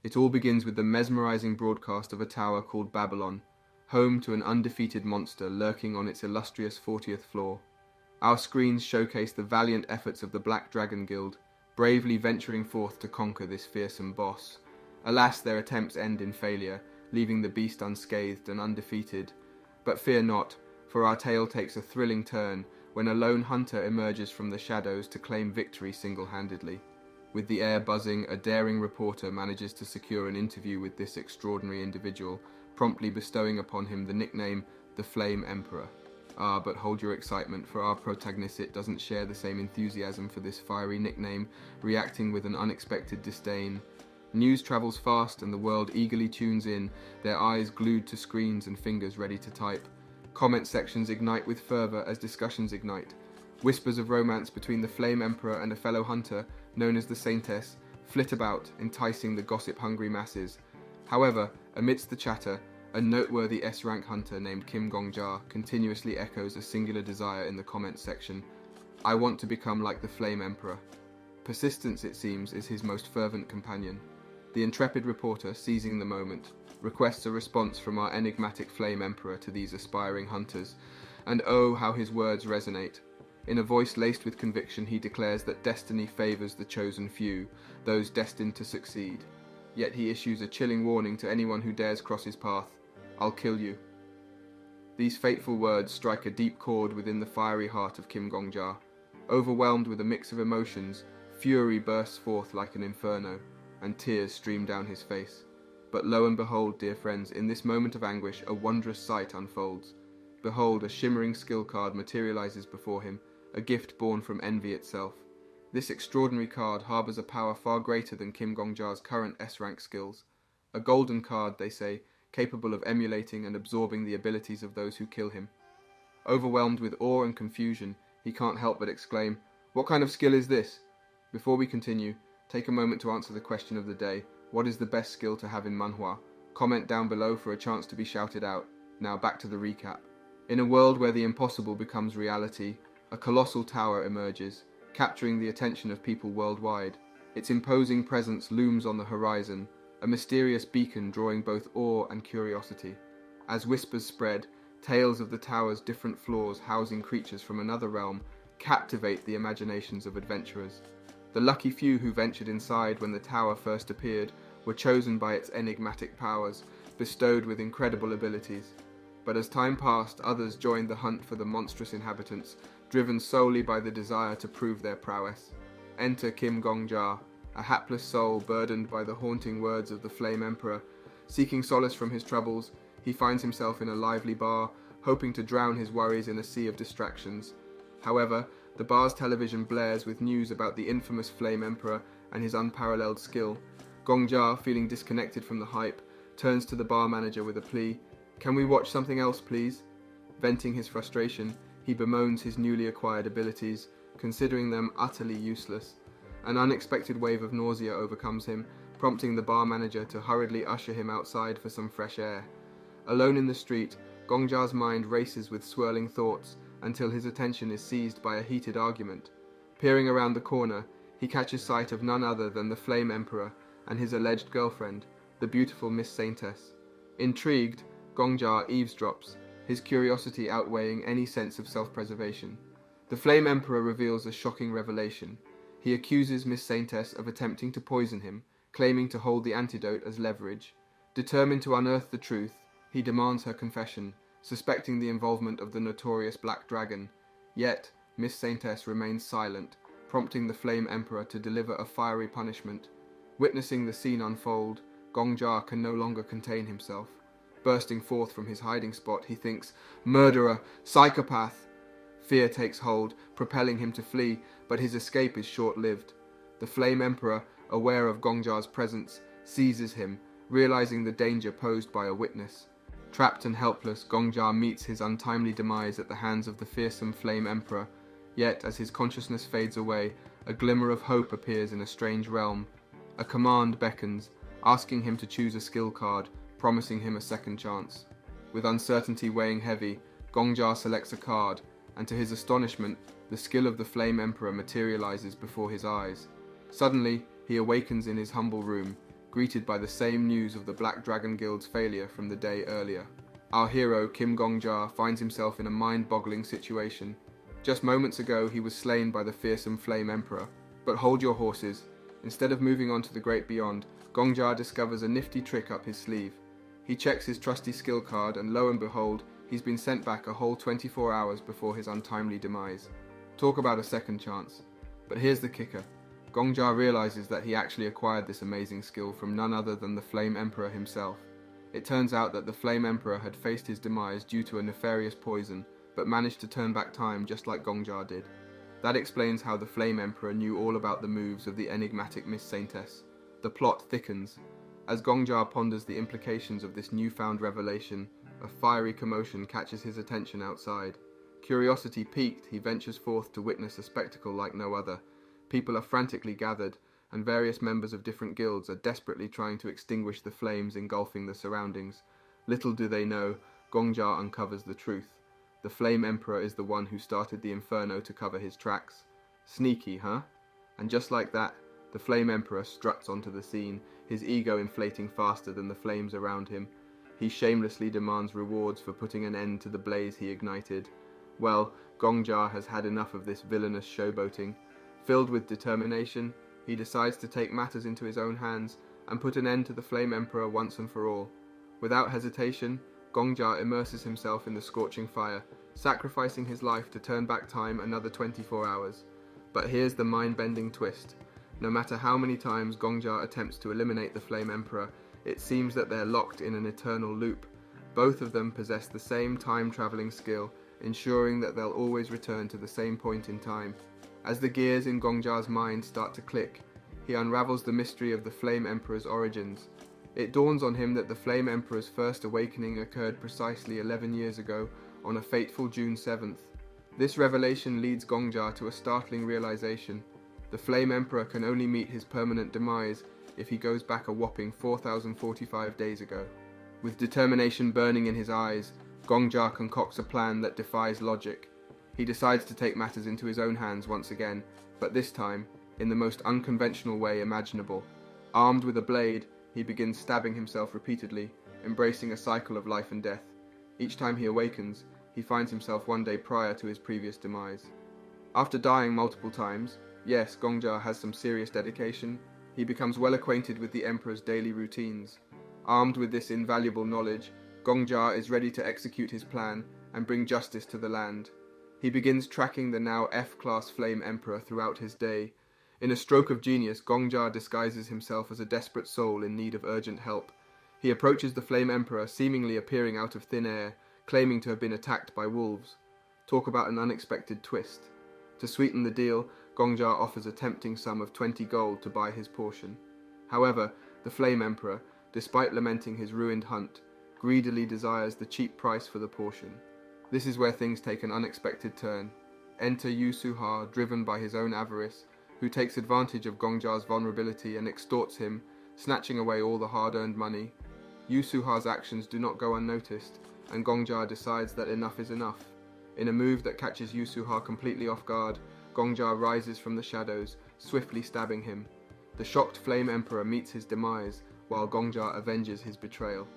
It all begins with the mesmerizing broadcast of a tower called Babylon, home to an undefeated monster lurking on its illustrious 40th floor. Our screens showcase the valiant efforts of the Black Dragon Guild, bravely venturing forth to conquer this fearsome boss. Alas, their attempts end in failure, leaving the beast unscathed and undefeated. But fear not, for our tale takes a thrilling turn when a lone hunter emerges from the shadows to claim victory single-handedly. With the air buzzing, a daring reporter manages to secure an interview with this extraordinary individual, promptly bestowing upon him the nickname the Flame Emperor. Ah, but hold your excitement, for our protagonist doesn't share the same enthusiasm for this fiery nickname, reacting with an unexpected disdain. News travels fast and the world eagerly tunes in, their eyes glued to screens and fingers ready to type. Comment sections ignite with fervor as discussions ignite. Whispers of romance between the Flame Emperor and a fellow hunter, known as the Saintess, flit about, enticing the gossip-hungry masses. However, amidst the chatter, a noteworthy S-rank hunter named Kim Gong-ja continuously echoes a singular desire in the comments section. I want to become like the Flame Emperor. Persistence, it seems, is his most fervent companion. The intrepid reporter, seizing the moment, requests a response from our enigmatic Flame Emperor to these aspiring hunters, and oh, how his words resonate. In a voice laced with conviction, he declares that destiny favors the chosen few, those destined to succeed. Yet he issues a chilling warning to anyone who dares cross his path. I'll kill you. These fateful words strike a deep chord within the fiery heart of Kim Gong-ja. Overwhelmed with a mix of emotions, fury bursts forth like an inferno, and tears stream down his face. But lo and behold, dear friends, in this moment of anguish, a wondrous sight unfolds. Behold, a shimmering skill card materializes before him, a gift born from envy itself. This extraordinary card harbors a power far greater than Kim Gong-ja's current S-rank skills. A golden card, they say, capable of emulating and absorbing the abilities of those who kill him. Overwhelmed with awe and confusion, he can't help but exclaim, "What kind of skill is this?" Before we continue, take a moment to answer the question of the day. What is the best skill to have in manhwa? Comment down below for a chance to be shouted out. Now back to the recap. In a world where the impossible becomes reality, a colossal tower emerges, capturing the attention of people worldwide. Its imposing presence looms on the horizon, a mysterious beacon drawing both awe and curiosity. As whispers spread, tales of the tower's different floors housing creatures from another realm captivate the imaginations of adventurers. The lucky few who ventured inside when the tower first appeared were chosen by its enigmatic powers, bestowed with incredible abilities. But as time passed, others joined the hunt for the monstrous inhabitants, driven solely by the desire to prove their prowess. Enter Kim Gong-ja, a hapless soul burdened by the haunting words of the Flame Emperor. Seeking solace from his troubles, he finds himself in a lively bar, hoping to drown his worries in a sea of distractions. However, the bar's television blares with news about the infamous Flame Emperor and his unparalleled skill. Gong-ja, feeling disconnected from the hype, turns to the bar manager with a plea. "Can we watch something else, please?" Venting his frustration, he bemoans his newly acquired abilities, considering them utterly useless. An unexpected wave of nausea overcomes him, prompting the bar manager to hurriedly usher him outside for some fresh air. Alone in the street, Gong-ja's mind races with swirling thoughts until his attention is seized by a heated argument. Peering around the corner, he catches sight of none other than the Flame Emperor and his alleged girlfriend, the beautiful Miss Saintess. Intrigued, Gong-ja eavesdrops, his curiosity outweighing any sense of self-preservation. The Flame Emperor reveals a shocking revelation. He accuses Miss Saintess of attempting to poison him, claiming to hold the antidote as leverage. Determined to unearth the truth, he demands her confession, suspecting the involvement of the notorious Black Dragon. Yet, Miss Saintess remains silent, prompting the Flame Emperor to deliver a fiery punishment. Witnessing the scene unfold, Gong-ja can no longer contain himself. Bursting forth from his hiding spot, he thinks, "Murderer! Psychopath!" Fear takes hold, propelling him to flee, but his escape is short-lived. The Flame Emperor, aware of Gong-ja's presence, seizes him, realizing the danger posed by a witness. Trapped and helpless, Gong-ja meets his untimely demise at the hands of the fearsome Flame Emperor. Yet, as his consciousness fades away, a glimmer of hope appears in a strange realm. A command beckons, asking him to choose a skill card, promising him a second chance. With uncertainty weighing heavy, Gong-ja selects a card, and to his astonishment, the skill of the Flame Emperor materializes before his eyes. Suddenly, he awakens in his humble room, greeted by the same news of the Black Dragon Guild's failure from the day earlier. Our hero, Kim Gong-ja, finds himself in a mind-boggling situation. Just moments ago, he was slain by the fearsome Flame Emperor. But hold your horses. Instead of moving on to the great beyond, Gong-ja discovers a nifty trick up his sleeve. He checks his trusty skill card, and lo and behold, he's been sent back a whole 24 hours before his untimely demise. Talk about a second chance. But here's the kicker. Gong-ja realizes that he actually acquired this amazing skill from none other than the Flame Emperor himself. It turns out that the Flame Emperor had faced his demise due to a nefarious poison, but managed to turn back time just like Gong-ja did. That explains how the Flame Emperor knew all about the moves of the enigmatic Miss Saintess. The plot thickens. As Gong-ja ponders the implications of this newfound revelation, a fiery commotion catches his attention outside. Curiosity piqued, he ventures forth to witness a spectacle like no other. People are frantically gathered, and various members of different guilds are desperately trying to extinguish the flames engulfing the surroundings. Little do they know, Gong-ja uncovers the truth. The Flame Emperor is the one who started the inferno to cover his tracks. Sneaky, huh? And just like that, the Flame Emperor struts onto the scene, his ego inflating faster than the flames around him. He shamelessly demands rewards for putting an end to the blaze he ignited. Well, Gong-ja has had enough of this villainous showboating. Filled with determination, he decides to take matters into his own hands and put an end to the Flame Emperor once and for all. Without hesitation, Gong-ja immerses himself in the scorching fire, sacrificing his life to turn back time another 24 hours. But here's the mind-bending twist. No matter how many times Gong-ja attempts to eliminate the Flame Emperor, it seems that they're locked in an eternal loop. Both of them possess the same time-traveling skill, ensuring that they'll always return to the same point in time. As the gears in Gong-ja's mind start to click, he unravels the mystery of the Flame Emperor's origins. It dawns on him that the Flame Emperor's first awakening occurred precisely 11 years ago, on a fateful June 7th. This revelation leads Gong-ja to a startling realization. The Flame Emperor can only meet his permanent demise if he goes back a whopping 4,045 days ago. With determination burning in his eyes, Gong-ja concocts a plan that defies logic. He decides to take matters into his own hands once again, but this time, in the most unconventional way imaginable. Armed with a blade, he begins stabbing himself repeatedly, embracing a cycle of life and death. Each time he awakens, he finds himself one day prior to his previous demise. After dying multiple times, yes, Gong-ja has some serious dedication, he becomes well acquainted with the Emperor's daily routines. Armed with this invaluable knowledge, Gong-ja is ready to execute his plan and bring justice to the land. He begins tracking the now F-class Flame Emperor throughout his day. In a stroke of genius, Gong-ja disguises himself as a desperate soul in need of urgent help. He approaches the Flame Emperor, seemingly appearing out of thin air, claiming to have been attacked by wolves. Talk about an unexpected twist. To sweeten the deal, Gong-ja offers a tempting sum of 20 gold to buy his portion. However, the Flame Emperor, despite lamenting his ruined hunt, greedily desires the cheap price for the portion. This is where things take an unexpected turn. Enter Yu Suha, driven by his own avarice, who takes advantage of Gong-ja's vulnerability and extorts him, snatching away all the hard-earned money. Yu Suha's actions do not go unnoticed, and Gong-ja decides that enough is enough. In a move that catches Yu Suha completely off guard, Gong-ja rises from the shadows, swiftly stabbing him. The shocked Flame Emperor meets his demise, while Gong-ja avenges his betrayal.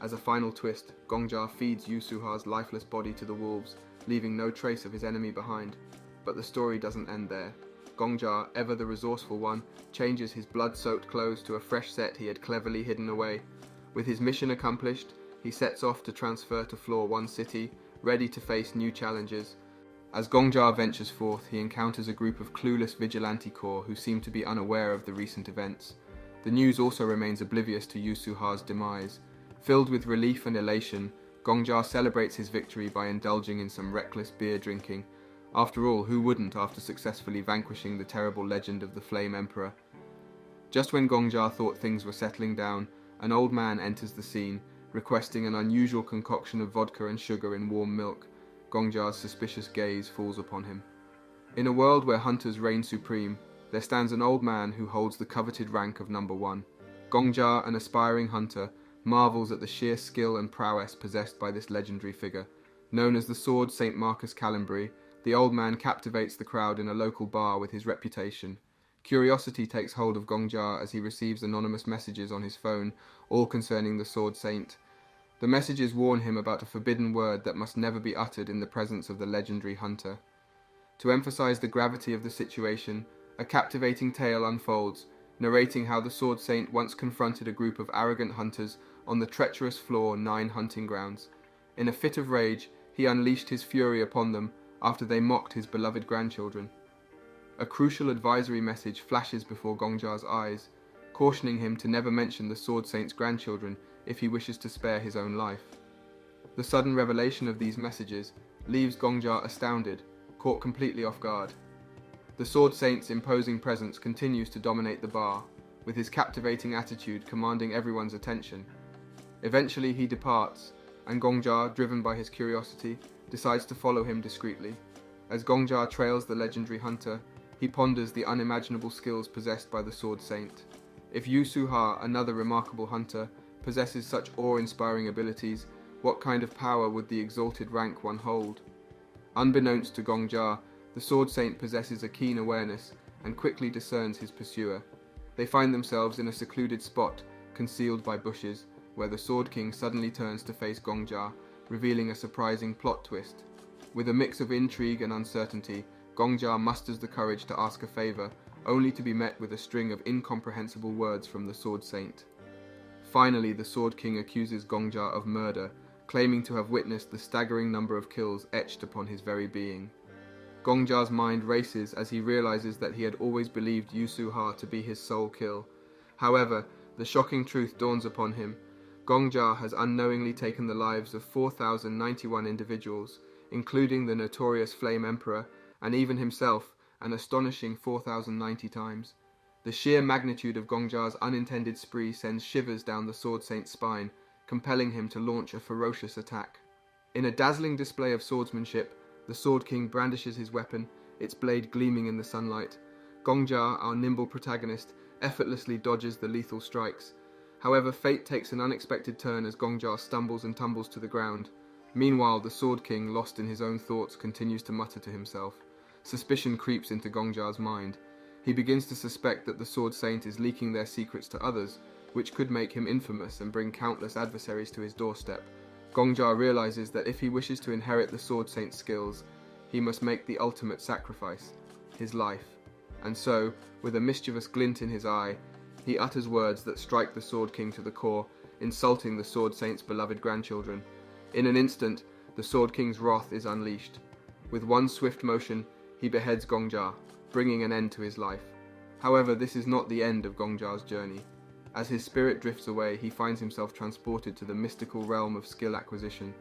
As a final twist, Gong-ja feeds Yu Suha's lifeless body to the wolves, leaving no trace of his enemy behind. But the story doesn't end there. Gong-ja, ever the resourceful one, changes his blood-soaked clothes to a fresh set he had cleverly hidden away. With his mission accomplished, he sets off to transfer to Floor 1 City, ready to face new challenges. As Gong-ja ventures forth, he encounters a group of clueless vigilante corps who seem to be unaware of the recent events. The news also remains oblivious to Yu Suha's demise. Filled with relief and elation, Gong-ja celebrates his victory by indulging in some reckless beer drinking. After all, who wouldn't after successfully vanquishing the terrible legend of the Flame Emperor? Just when Gong-ja thought things were settling down, an old man enters the scene, requesting an unusual concoction of vodka and sugar in warm milk. Gong-ja's suspicious gaze falls upon him. In a world where hunters reign supreme, there stands an old man who holds the coveted rank of number 1. Gong-ja, an aspiring hunter, marvels at the sheer skill and prowess possessed by this legendary figure. Known as the Sword St. Marcus Calambury, the old man captivates the crowd in a local bar with his reputation. Curiosity takes hold of Gongjia as he receives anonymous messages on his phone, all concerning the Sword Saint. The messages warn him about a forbidden word that must never be uttered in the presence of the legendary hunter. To emphasize the gravity of the situation, a captivating tale unfolds, narrating how the Sword Saint once confronted a group of arrogant hunters on the treacherous Floor 9 hunting grounds. In a fit of rage, he unleashed his fury upon them after they mocked his beloved grandchildren. A crucial advisory message flashes before Gongjia's eyes, cautioning him to never mention the Sword Saint's grandchildren if he wishes to spare his own life. The sudden revelation of these messages leaves Gongjia astounded, caught completely off guard. The Sword Saint's imposing presence continues to dominate the bar, with his captivating attitude commanding everyone's attention. Eventually he departs, and Gongjia, driven by his curiosity, decides to follow him discreetly. As Gongjia trails the legendary hunter, he ponders the unimaginable skills possessed by the Sword Saint. If Yu Suha, another remarkable hunter, possesses such awe-inspiring abilities, what kind of power would the exalted rank one hold? Unbeknownst to Gongjia, the Sword Saint possesses a keen awareness and quickly discerns his pursuer. They find themselves in a secluded spot, concealed by bushes, where the Sword King suddenly turns to face Gongjia, revealing a surprising plot twist. With a mix of intrigue and uncertainty, Gongjia musters the courage to ask a favor, only to be met with a string of incomprehensible words from the Sword Saint. Finally, the Sword King accuses Gongjia of murder, claiming to have witnessed the staggering number of kills etched upon his very being. Gongjia's mind races as he realizes that he had always believed Yu Suha to be his sole kill. However, the shocking truth dawns upon him. Gongjia has unknowingly taken the lives of 4,091 individuals, including the notorious Flame Emperor, and even himself, an astonishing 4,090 times. The sheer magnitude of Gongjia's unintended spree sends shivers down the Sword Saint's spine, compelling him to launch a ferocious attack. In a dazzling display of swordsmanship, the Sword King brandishes his weapon, its blade gleaming in the sunlight. Gongjia, our nimble protagonist, effortlessly dodges the lethal strikes. However, fate takes an unexpected turn as Gongjia stumbles and tumbles to the ground. Meanwhile, the Sword King, lost in his own thoughts, continues to mutter to himself. Suspicion creeps into Gongjia's mind. He begins to suspect that the Sword Saint is leaking their secrets to others, which could make him infamous and bring countless adversaries to his doorstep. Gongjia realizes that if he wishes to inherit the Sword Saint's skills, he must make the ultimate sacrifice, his life. And so, with a mischievous glint in his eye, he utters words that strike the Sword King to the core, insulting the Sword Saint's beloved grandchildren. In an instant, the Sword King's wrath is unleashed. With one swift motion, he beheads Gongjia, bringing an end to his life. However, this is not the end of Gongjia's journey. As his spirit drifts away, he finds himself transported to the mystical realm of skill acquisition.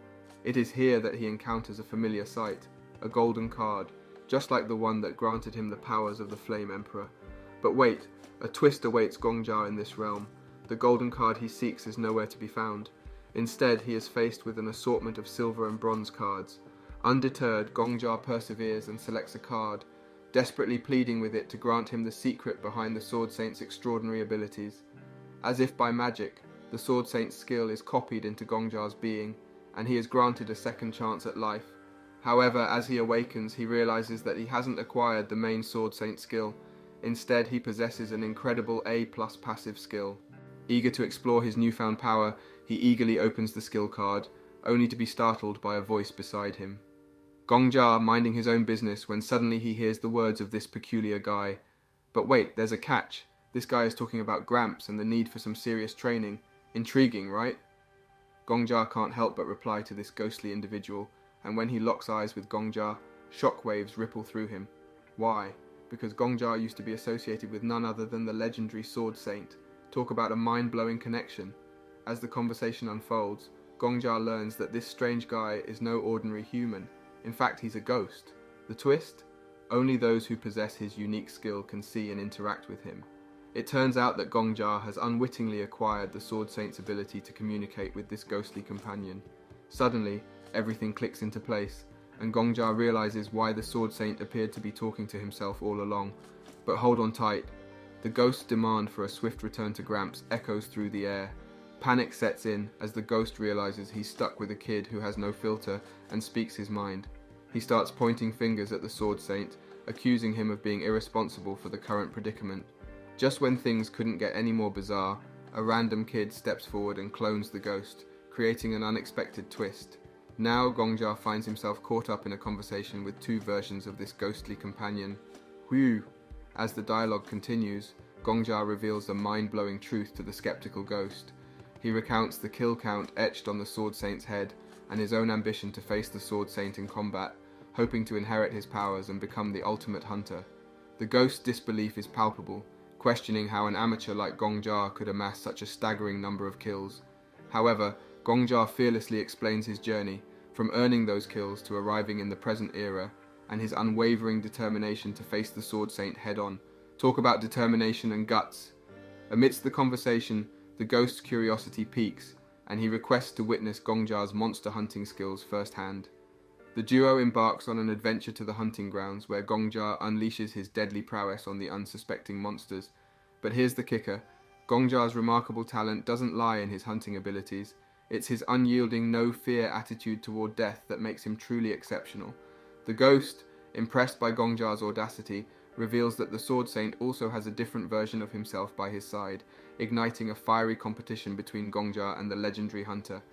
It is here that he encounters a familiar sight, a golden card, just like the one that granted him the powers of the Flame Emperor. But wait, a twist awaits Gongjia in this realm. The golden card he seeks is nowhere to be found. Instead, he is faced with an assortment of silver and bronze cards. Undeterred, Gongjia perseveres and selects a card, desperately pleading with it to grant him the secret behind the Sword Saint's extraordinary abilities. As if by magic, the Sword Saint's skill is copied into Gongjia's being, and he is granted a second chance at life. However, as he awakens, he realizes that he hasn't acquired the main Sword Saint skill. Instead, he possesses an incredible A+ passive skill. Eager to explore his newfound power, he eagerly opens the skill card, only to be startled by a voice beside him. Gongjia minding his own business when suddenly he hears the words of this peculiar guy. But wait, there's a catch. This guy is talking about Gramps and the need for some serious training. Intriguing, right? Gongjia can't help but reply to this ghostly individual, and when he locks eyes with Gongjia, shockwaves ripple through him. Why? Because Gongjia used to be associated with none other than the legendary Sword Saint. Talk about a mind-blowing connection. As the conversation unfolds, Gongjia learns that this strange guy is no ordinary human. In fact, he's a ghost. The twist? Only those who possess his unique skill can see and interact with him. It turns out that Gongjia has unwittingly acquired the Sword Saint's ability to communicate with this ghostly companion. Suddenly, everything clicks into place, and Gongjia realizes why the Sword Saint appeared to be talking to himself all along. But hold on tight. The ghost's demand for a swift return to Gramps echoes through the air. Panic sets in as the ghost realizes he's stuck with a kid who has no filter and speaks his mind. He starts pointing fingers at the Sword Saint, accusing him of being irresponsible for the current predicament. Just when things couldn't get any more bizarre, a random kid steps forward and clones the ghost, creating an unexpected twist. Now Gongjia finds himself caught up in a conversation with two versions of this ghostly companion. Whew! As the dialogue continues, Gongjia reveals the mind-blowing truth to the skeptical ghost. He recounts the kill count etched on the Sword Saint's head and his own ambition to face the Sword Saint in combat, hoping to inherit his powers and become the ultimate hunter. The ghost's disbelief is palpable, questioning how an amateur like Gongjia could amass such a staggering number of kills. However, Gongjia fearlessly explains his journey, from earning those kills to arriving in the present era, and his unwavering determination to face the Sword Saint head-on. Talk about determination and guts. Amidst the conversation, the ghost's curiosity piques, and he requests to witness Gongjia's monster hunting skills firsthand. The duo embarks on an adventure to the hunting grounds where Gongjia unleashes his deadly prowess on the unsuspecting monsters. But here's the kicker. Gongjia's remarkable talent doesn't lie in his hunting abilities. It's his unyielding, no-fear attitude toward death that makes him truly exceptional. The ghost, impressed by Gongjia's audacity, reveals that the Sword Saint also has a different version of himself by his side, igniting a fiery competition between Gongjia and the legendary hunter.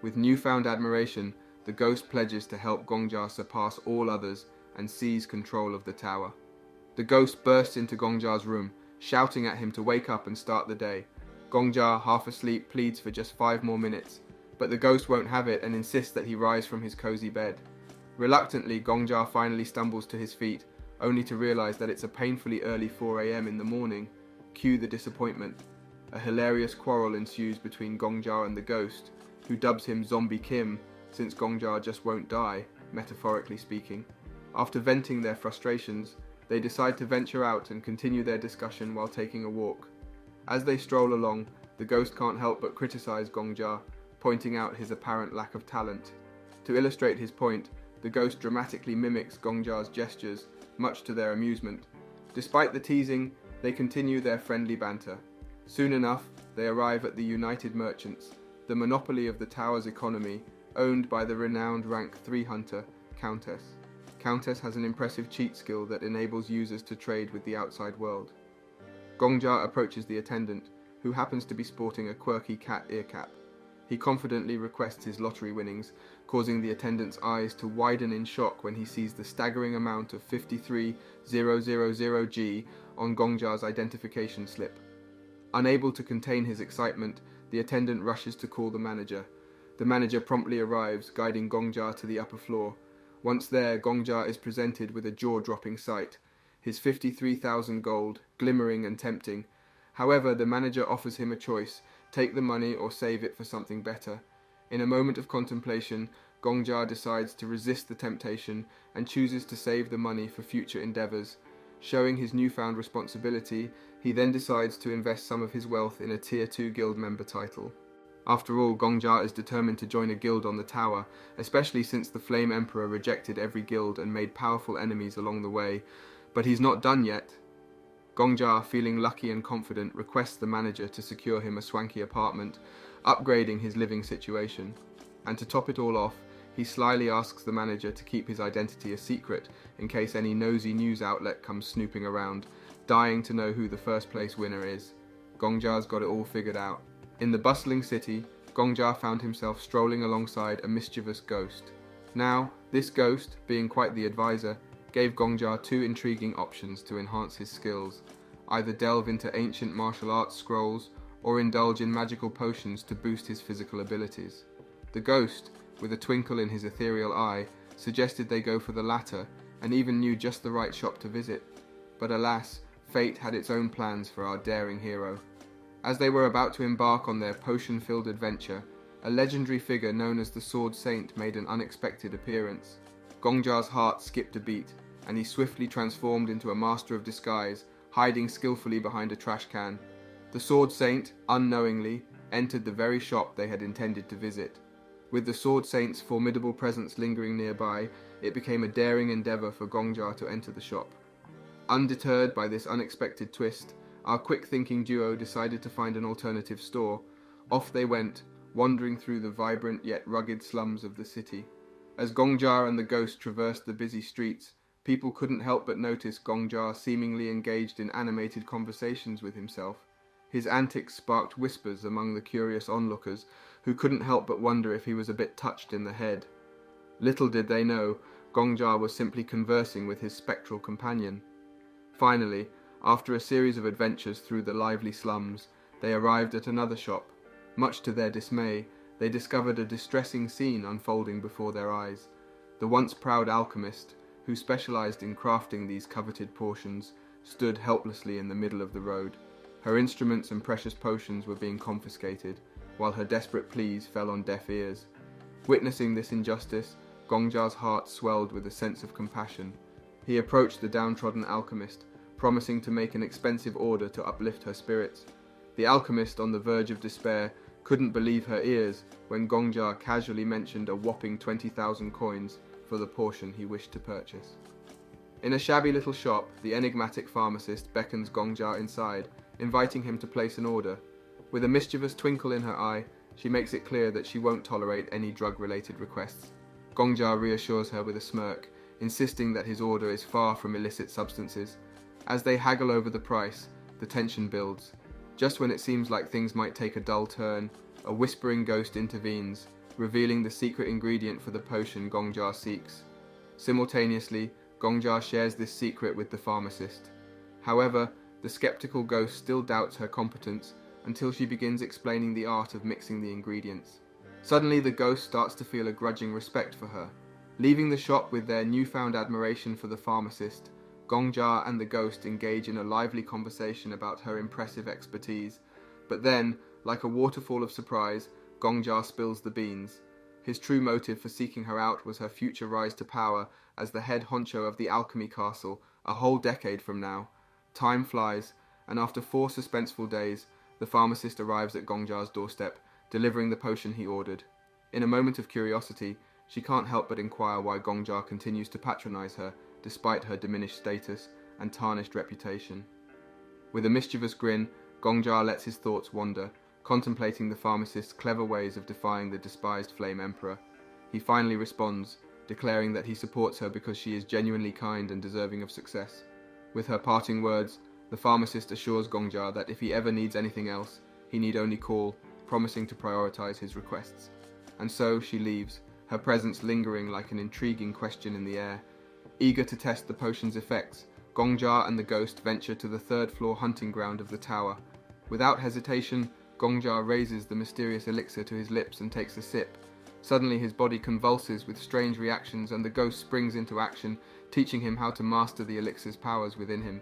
With newfound admiration, the ghost pledges to help Gongjia surpass all others and seize control of the tower. The ghost bursts into Gongjia's room, shouting at him to wake up and start the day. Gongjia, half asleep, pleads for just 5 more minutes, but the ghost won't have it and insists that he rise from his cozy bed. Reluctantly, Gongjia finally stumbles to his feet, only to realize that it's a painfully early 4 a.m. in the morning. Cue the disappointment. A hilarious quarrel ensues between Gongjia and the ghost, who dubs him Zombie Kim, since Gongjia just won't die, metaphorically speaking. After venting their frustrations, they decide to venture out and continue their discussion while taking a walk. As they stroll along, the ghost can't help but criticize Gongjia, pointing out his apparent lack of talent. To illustrate his point, the ghost dramatically mimics Gongjia's gestures, much to their amusement. Despite the teasing, they continue their friendly banter. Soon enough, they arrive at the United Merchants, the monopoly of the tower's economy, owned by the renowned rank 3 hunter, Countess. Countess has an impressive cheat skill that enables users to trade with the outside world. Gongjia approaches the attendant, who happens to be sporting a quirky cat ear cap. He confidently requests his lottery winnings, causing the attendant's eyes to widen in shock when he sees the staggering amount of 53,000G on Gongjia's identification slip. Unable to contain his excitement, the attendant rushes to call the manager. The manager promptly arrives, guiding Gongjia to the upper floor. Once there, Gongjia is presented with a jaw-dropping sight, his 53,000 gold, glimmering and tempting. However, the manager offers him a choice: take the money or save it for something better. In a moment of contemplation, Gongjia decides to resist the temptation and chooses to save the money for future endeavors. Showing his newfound responsibility, he then decides to invest some of his wealth in a Tier 2 guild member title. After all, Gongjia is determined to join a guild on the tower, especially since the Flame Emperor rejected every guild and made powerful enemies along the way. But he's not done yet. Gongjia, feeling lucky and confident, requests the manager to secure him a swanky apartment, upgrading his living situation. And to top it all off, he slyly asks the manager to keep his identity a secret in case any nosy news outlet comes snooping around, dying to know who the first place winner is. Gongjia's got it all figured out. In the bustling city, Gongjia found himself strolling alongside a mischievous ghost. Now, this ghost, being quite the advisor, gave Gongjia 2 intriguing options to enhance his skills: either delve into ancient martial arts scrolls or indulge in magical potions to boost his physical abilities. The ghost, with a twinkle in his ethereal eye, suggested they go for the latter, and even knew just the right shop to visit. But alas, fate had its own plans for our daring hero. As they were about to embark on their potion-filled adventure, a legendary figure known as the Sword Saint made an unexpected appearance. Gongjia's heart skipped a beat, and he swiftly transformed into a master of disguise, hiding skillfully behind a trash can. The Sword Saint, unknowingly, entered the very shop they had intended to visit. With the Sword Saint's formidable presence lingering nearby, it became a daring endeavor for Gongjia to enter the shop. Undeterred by this unexpected twist, our quick-thinking duo decided to find an alternative store. Off they went, wandering through the vibrant yet rugged slums of the city. As Gongjia and the ghost traversed the busy streets, People couldn't help but notice Gongja seemingly engaged in animated conversations with himself. His antics sparked whispers among the curious onlookers, who couldn't help but wonder if he was a bit touched in the head. Little did they know, Gongja was simply conversing with his spectral companion. Finally, after a series of adventures through the lively slums, they arrived at another shop. Much to their dismay, they discovered a distressing scene unfolding before their eyes. The once proud alchemist, who specialized in crafting these coveted potions, stood helplessly in the middle of the road. Her instruments and precious potions were being confiscated, while her desperate pleas fell on deaf ears. Witnessing this injustice, Gongja's heart swelled with a sense of compassion. He approached the downtrodden alchemist, promising to make an expensive order to uplift her spirits. The alchemist, on the verge of despair, couldn't believe her ears when Gongja casually mentioned a whopping 20,000 coins for the portion he wished to purchase. In a shabby little shop, the enigmatic pharmacist beckons Gongja inside, inviting him to place an order. With a mischievous twinkle in her eye, she makes it clear that she won't tolerate any drug-related requests. Gongja reassures her with a smirk, insisting that his order is far from illicit substances. As they haggle over the price, the tension builds. Just when it seems like things might take a dull turn, a whispering ghost intervenes, revealing the secret ingredient for the potion Gongja seeks. Simultaneously, Gongja shares this secret with the pharmacist. However, the skeptical ghost still doubts her competence until she begins explaining the art of mixing the ingredients. Suddenly, the ghost starts to feel a grudging respect for her. Leaving the shop with their newfound admiration for the pharmacist, Gongja and the ghost engage in a lively conversation about her impressive expertise. But then, like a waterfall of surprise, Gongja spills the beans. His true motive for seeking her out was her future rise to power as the head honcho of the alchemy castle a whole decade from now. Time flies, and after 4 suspenseful days, the pharmacist arrives at Gongja's doorstep, delivering the potion he ordered. In a moment of curiosity, she can't help but inquire why Gongja continues to patronize her, despite her diminished status and tarnished reputation. With a mischievous grin, Gongja lets his thoughts wander, contemplating the pharmacist's clever ways of defying the despised Flame Emperor. He finally responds, declaring that he supports her because she is genuinely kind and deserving of success. With her parting words, the pharmacist assures Gongja that if he ever needs anything else, he need only call, promising to prioritize his requests. And so she leaves, her presence lingering like an intriguing question in the air. Eager to test the potion's effects, Gongja and the ghost venture to the 3rd floor hunting ground of the tower. Without hesitation, Gongja raises the mysterious elixir to his lips and takes a sip. Suddenly his body convulses with strange reactions and the ghost springs into action, teaching him how to master the elixir's powers within him.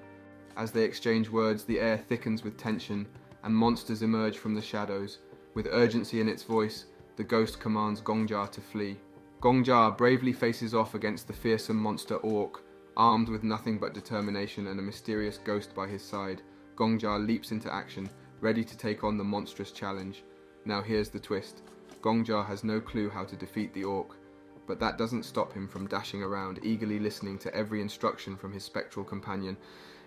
As they exchange words, the air thickens with tension, and monsters emerge from the shadows. With urgency in its voice, the ghost commands Gongja to flee. Gongja bravely faces off against the fearsome monster orc, armed with nothing but determination and a mysterious ghost by his side. Gongja leaps into action, ready to take on the monstrous challenge. Now here's the twist. Gongja has no clue how to defeat the orc, but that doesn't stop him from dashing around, eagerly listening to every instruction from his spectral companion.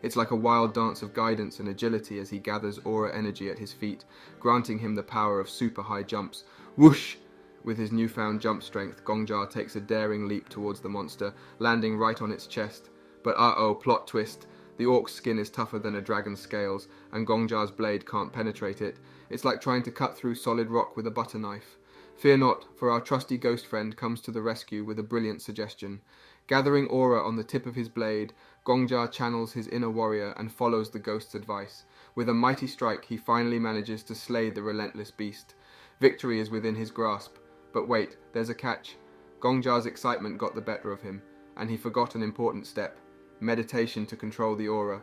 It's like a wild dance of guidance and agility as he gathers aura energy at his feet, granting him the power of super high jumps. Whoosh! With his newfound jump strength, Gongja takes a daring leap towards the monster, landing right on its chest. But plot twist. The orc's skin is tougher than a dragon's scales, and Gongja's blade can't penetrate it. It's like trying to cut through solid rock with a butter knife. Fear not, for our trusty ghost friend comes to the rescue with a brilliant suggestion. Gathering aura on the tip of his blade, Gongja channels his inner warrior and follows the ghost's advice. With a mighty strike, he finally manages to slay the relentless beast. Victory is within his grasp. But wait, there's a catch. Gongja's excitement got the better of him, and he forgot an important step: meditation to control the aura.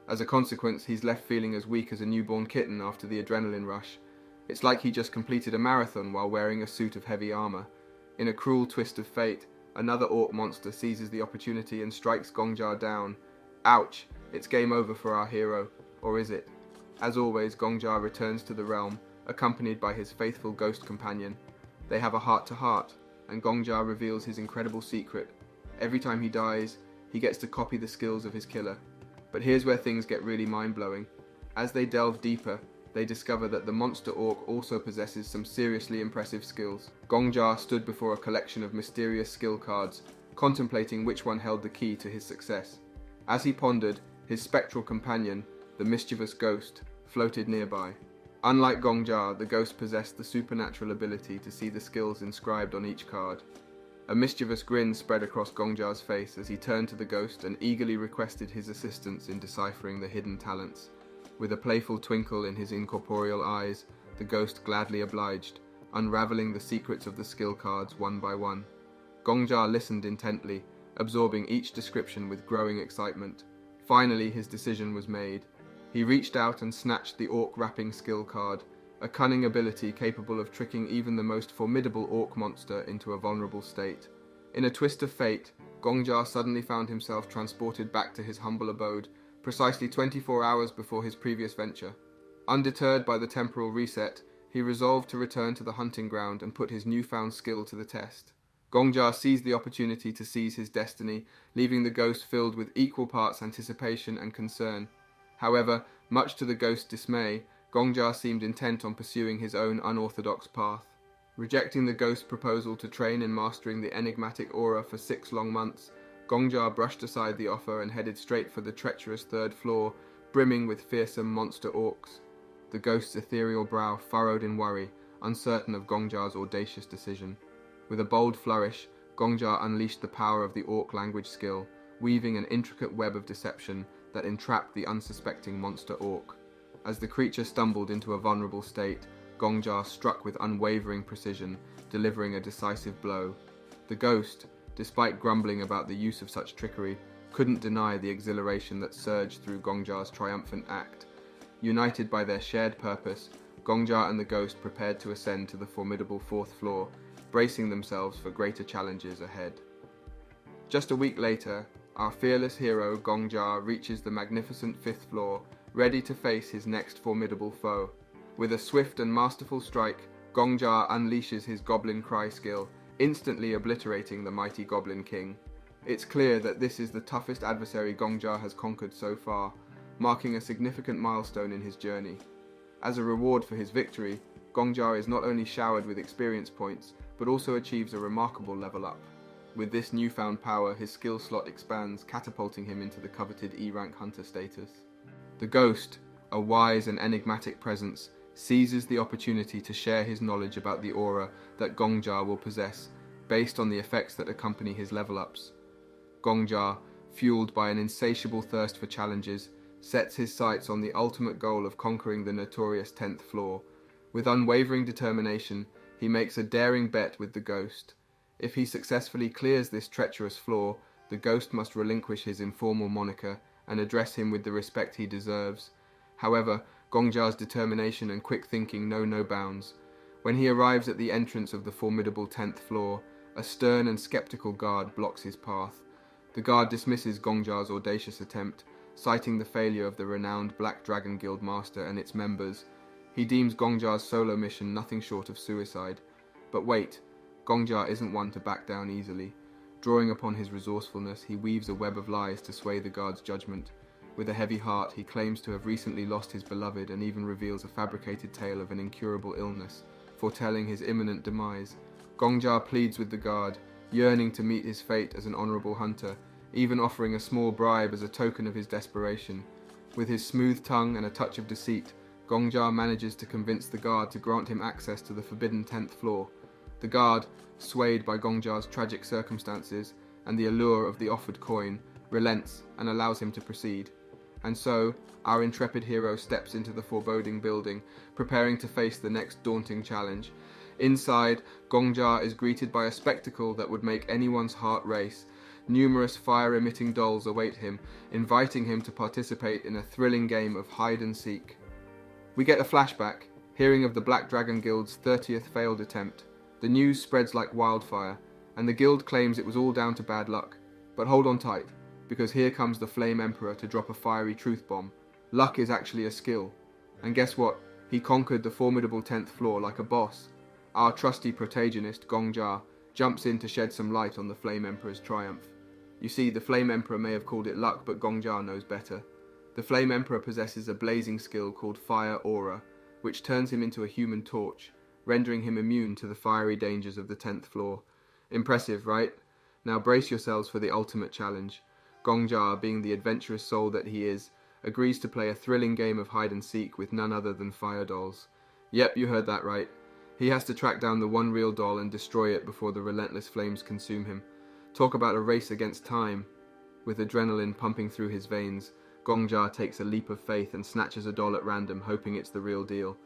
As a consequence, he's left feeling as weak as a newborn kitten after the adrenaline rush. It's like he just completed a marathon while wearing a suit of heavy armor. In a cruel twist of fate, another orc monster seizes the opportunity and strikes Gongja down. Ouch! It's game over for our hero. Or is it? As always, Gongja returns to the realm, accompanied by his faithful ghost companion. They have a heart-to-heart, and Gongja reveals his incredible secret. Every time he dies, he gets to copy the skills of his killer. But here's where things get really mind-blowing. As they delve deeper, they discover that the monster orc also possesses some seriously impressive skills. Gongja stood before a collection of mysterious skill cards, contemplating which one held the key to his success. As he pondered, his spectral companion, the mischievous ghost, floated nearby. Unlike Gongja, the ghost possessed the supernatural ability to see the skills inscribed on each card. A mischievous grin spread across Gongja's face as he turned to the ghost and eagerly requested his assistance in deciphering the hidden talents. With a playful twinkle in his incorporeal eyes, the ghost gladly obliged, unraveling the secrets of the skill cards one by one. Gongja listened intently, absorbing each description with growing excitement. Finally, his decision was made. He reached out and snatched the orc wrapping skill card, a cunning ability capable of tricking even the most formidable orc monster into a vulnerable state. In a twist of fate, Gongja suddenly found himself transported back to his humble abode, precisely 24 hours before his previous venture. Undeterred by the temporal reset, he resolved to return to the hunting ground and put his newfound skill to the test. Gongja seized the opportunity to seize his destiny, leaving the ghost filled with equal parts anticipation and concern. However, much to the ghost's dismay, Gongja seemed intent on pursuing his own unorthodox path. Rejecting the ghost's proposal to train in mastering the enigmatic aura for 6 long months, Gongja brushed aside the offer and headed straight for the treacherous 3rd floor, brimming with fearsome monster orcs. The ghost's ethereal brow furrowed in worry, uncertain of Gongja's audacious decision. With a bold flourish, Gongja unleashed the power of the orc language skill, weaving an intricate web of deception that entrapped the unsuspecting monster orc. As the creature stumbled into a vulnerable state, Gongja struck with unwavering precision, delivering a decisive blow. The ghost, despite grumbling about the use of such trickery, couldn't deny the exhilaration that surged through Gongja's triumphant act. United by their shared purpose, Gongja and the ghost prepared to ascend to the formidable 4th floor, bracing themselves for greater challenges ahead. Just a week later, our fearless hero Gongja reaches the magnificent 5th floor, ready to face his next formidable foe. With a swift and masterful strike, Gongja unleashes his Goblin Cry skill, instantly obliterating the mighty Goblin King. It's clear that this is the toughest adversary Gongja has conquered so far, marking a significant milestone in his journey. As a reward for his victory, Gongja is not only showered with experience points, but also achieves a remarkable level up. With this newfound power, his skill slot expands, catapulting him into the coveted E-rank hunter status. The ghost, a wise and enigmatic presence, seizes the opportunity to share his knowledge about the aura that Gongja will possess, based on the effects that accompany his level-ups. Gongja, fueled by an insatiable thirst for challenges, sets his sights on the ultimate goal of conquering the notorious 10th floor. With unwavering determination, he makes a daring bet with the ghost. If he successfully clears this treacherous floor, the ghost must relinquish his informal moniker and address him with the respect he deserves. However, Gongja's determination and quick thinking know no bounds. When he arrives at the entrance of the formidable 10th floor, a stern and skeptical guard blocks his path. The guard dismisses Gongja's audacious attempt, citing the failure of the renowned Black Dragon Guild Master and its members. He deems Gongja's solo mission nothing short of suicide. But wait, Gongja isn't one to back down easily. Drawing upon his resourcefulness, he weaves a web of lies to sway the guard's judgment. With a heavy heart, he claims to have recently lost his beloved and even reveals a fabricated tale of an incurable illness, foretelling his imminent demise. Gongja pleads with the guard, yearning to meet his fate as an honorable hunter, even offering a small bribe as a token of his desperation. With his smooth tongue and a touch of deceit, Gongja manages to convince the guard to grant him access to the forbidden 10th floor. The guard, swayed by Gongja's tragic circumstances and the allure of the offered coin, relents and allows him to proceed. And so, our intrepid hero steps into the foreboding building, preparing to face the next daunting challenge. Inside, Gongja is greeted by a spectacle that would make anyone's heart race. Numerous fire-emitting dolls await him, inviting him to participate in a thrilling game of hide-and-seek. We get a flashback, hearing of the Black Dragon Guild's 30th failed attempt. The news spreads like wildfire, and the guild claims it was all down to bad luck. But hold on tight, because here comes the Flame Emperor to drop a fiery truth bomb. Luck is actually a skill. And guess what? He conquered the formidable 10th floor like a boss. Our trusty protagonist, Gongja, jumps in to shed some light on the Flame Emperor's triumph. You see, the Flame Emperor may have called it luck, but Gongja knows better. The Flame Emperor possesses a blazing skill called Fire Aura, which turns him into a human torch, rendering him immune to the fiery dangers of the 10th floor. Impressive, right? Now brace yourselves for the ultimate challenge. Gongja, being the adventurous soul that he is, agrees to play a thrilling game of hide and seek with none other than fire dolls. Yep, you heard that right. He has to track down the one real doll and destroy it before the relentless flames consume him. Talk about a race against time. With adrenaline pumping through his veins, Gongja takes a leap of faith and snatches a doll at random, hoping it's the real deal.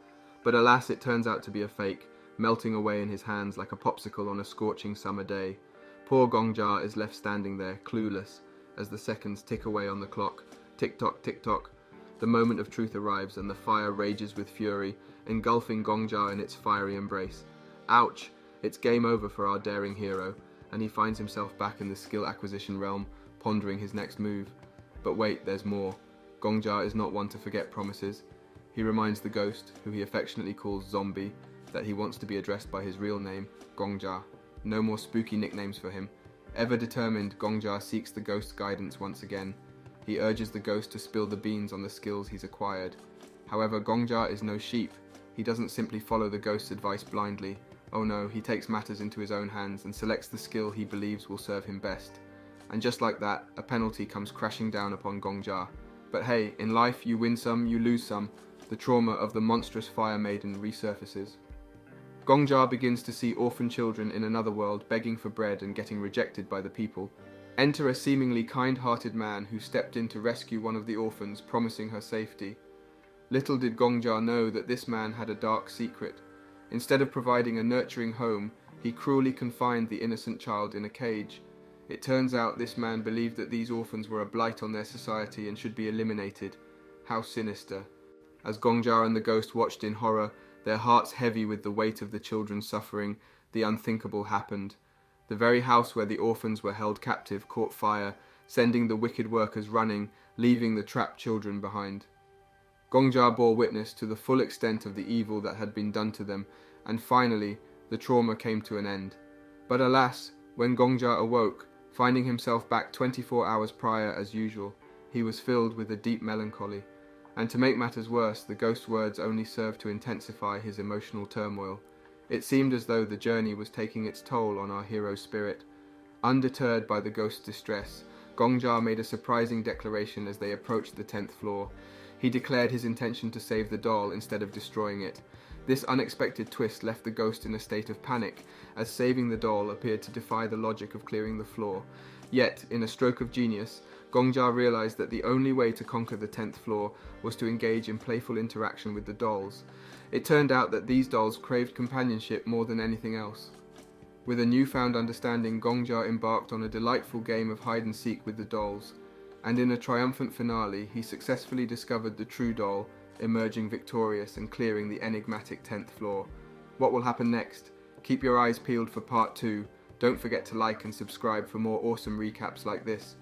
But alas, it turns out to be a fake, melting away in his hands like a popsicle on a scorching summer day. Poor Gongja is left standing there, clueless, as the seconds tick away on the clock. Tick-tock, tick-tock. The moment of truth arrives and the fire rages with fury, engulfing Gongja in its fiery embrace. Ouch! It's game over for our daring hero, and he finds himself back in the skill acquisition realm, pondering his next move. But wait, there's more. Gongja is not one to forget promises. He reminds the ghost, who he affectionately calls Zombie, that he wants to be addressed by his real name, Gongja. No more spooky nicknames for him. Ever determined, Gongja seeks the ghost's guidance once again. He urges the ghost to spill the beans on the skills he's acquired. However, Gongja is no sheep. He doesn't simply follow the ghost's advice blindly. Oh no, he takes matters into his own hands and selects the skill he believes will serve him best. And just like that, a penalty comes crashing down upon Gongja. But hey, in life you win some, you lose some. The trauma of the monstrous fire maiden resurfaces. Gongja begins to see orphan children in another world begging for bread and getting rejected by the people. Enter a seemingly kind-hearted man who stepped in to rescue one of the orphans, promising her safety. Little did Gongja know that this man had a dark secret. Instead of providing a nurturing home, he cruelly confined the innocent child in a cage. It turns out this man believed that these orphans were a blight on their society and should be eliminated. How sinister. As Gongja and the ghost watched in horror, their hearts heavy with the weight of the children's suffering, the unthinkable happened. The very house where the orphans were held captive caught fire, sending the wicked workers running, leaving the trapped children behind. Gongja bore witness to the full extent of the evil that had been done to them, and finally, the trauma came to an end. But alas, when Gongja awoke, finding himself back 24 hours prior as usual, he was filled with a deep melancholy. And to make matters worse, the ghost's words only served to intensify his emotional turmoil. It seemed as though the journey was taking its toll on our hero's spirit. Undeterred by the ghost's distress, Gongja made a surprising declaration as they approached the 10th floor. He declared his intention to save the doll instead of destroying it. This unexpected twist left the ghost in a state of panic, as saving the doll appeared to defy the logic of clearing the floor. Yet, in a stroke of genius, Gongja realized that the only way to conquer the 10th floor was to engage in playful interaction with the dolls. It turned out that these dolls craved companionship more than anything else. With a newfound understanding, Gongja embarked on a delightful game of hide and seek with the dolls, and in a triumphant finale, he successfully discovered the true doll, emerging victorious and clearing the enigmatic 10th floor. What will happen next? Keep your eyes peeled for part 2. Don't forget to like and subscribe for more awesome recaps like this.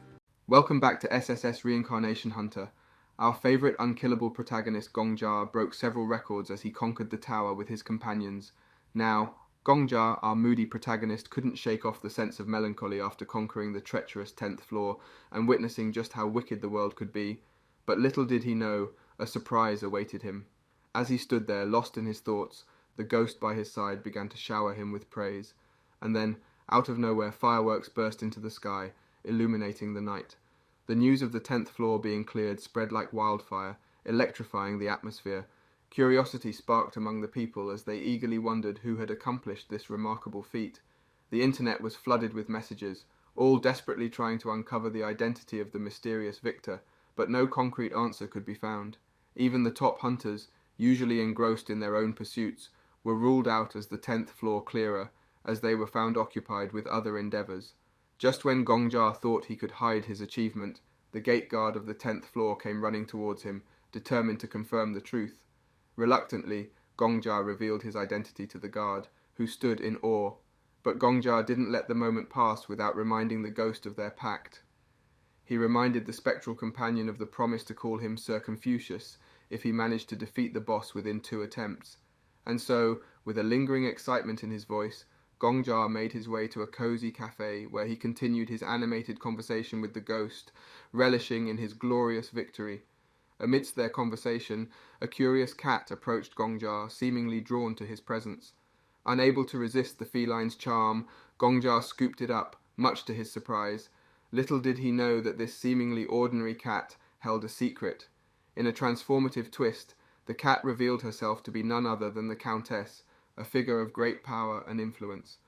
Welcome back to SSS Reincarnation Hunter. Our favourite unkillable protagonist Gongja broke several records as he conquered the tower with his companions. Now, Gongja, our moody protagonist, couldn't shake off the sense of melancholy after conquering the treacherous 10th floor and witnessing just how wicked the world could be. But little did he know, a surprise awaited him. As he stood there, lost in his thoughts, the ghost by his side began to shower him with praise. And then, out of nowhere, fireworks burst into the sky, illuminating the night. The news of the 10th floor being cleared spread like wildfire, electrifying the atmosphere. Curiosity sparked among the people as they eagerly wondered who had accomplished this remarkable feat. The internet was flooded with messages, all desperately trying to uncover the identity of the mysterious victor, but no concrete answer could be found. Even the top hunters, usually engrossed in their own pursuits, were ruled out as the 10th floor clearer, as they were found occupied with other endeavours. Just when Gongja thought he could hide his achievement, the gate guard of the 10th floor came running towards him, determined to confirm the truth. Reluctantly, Gongja revealed his identity to the guard, who stood in awe. But Gongja didn't let the moment pass without reminding the ghost of their pact. He reminded the spectral companion of the promise to call him Sir Confucius if he managed to defeat the boss within 2 attempts. And so, with a lingering excitement in his voice, Gongja made his way to a cozy cafe where he continued his animated conversation with the ghost, relishing in his glorious victory. Amidst their conversation, a curious cat approached Gongja, seemingly drawn to his presence. Unable to resist the feline's charm, Gongja scooped it up, much to his surprise. Little did he know that this seemingly ordinary cat held a secret. In a transformative twist, the cat revealed herself to be none other than the Countess, a figure of great power and influence,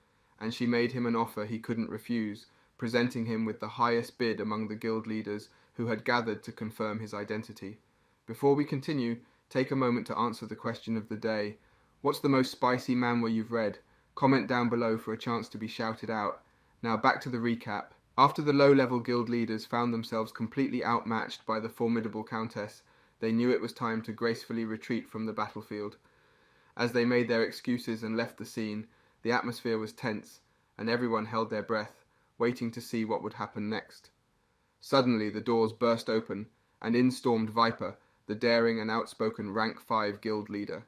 and she made him an offer he couldn't refuse, presenting him with the highest bid among the guild leaders who had gathered to confirm his identity. Before we continue, take a moment to answer the question of the day. What's the most spicy manhwa you've read? Comment down below for a chance to be shouted out. Now back to the recap. After the low-level guild leaders found themselves completely outmatched by the formidable Countess, they knew it was time to gracefully retreat from the battlefield. As they made their excuses and left the scene, the atmosphere was tense, and everyone held their breath, waiting to see what would happen next. Suddenly the doors burst open, and in stormed Viper, the daring and outspoken Rank 5 guild leader.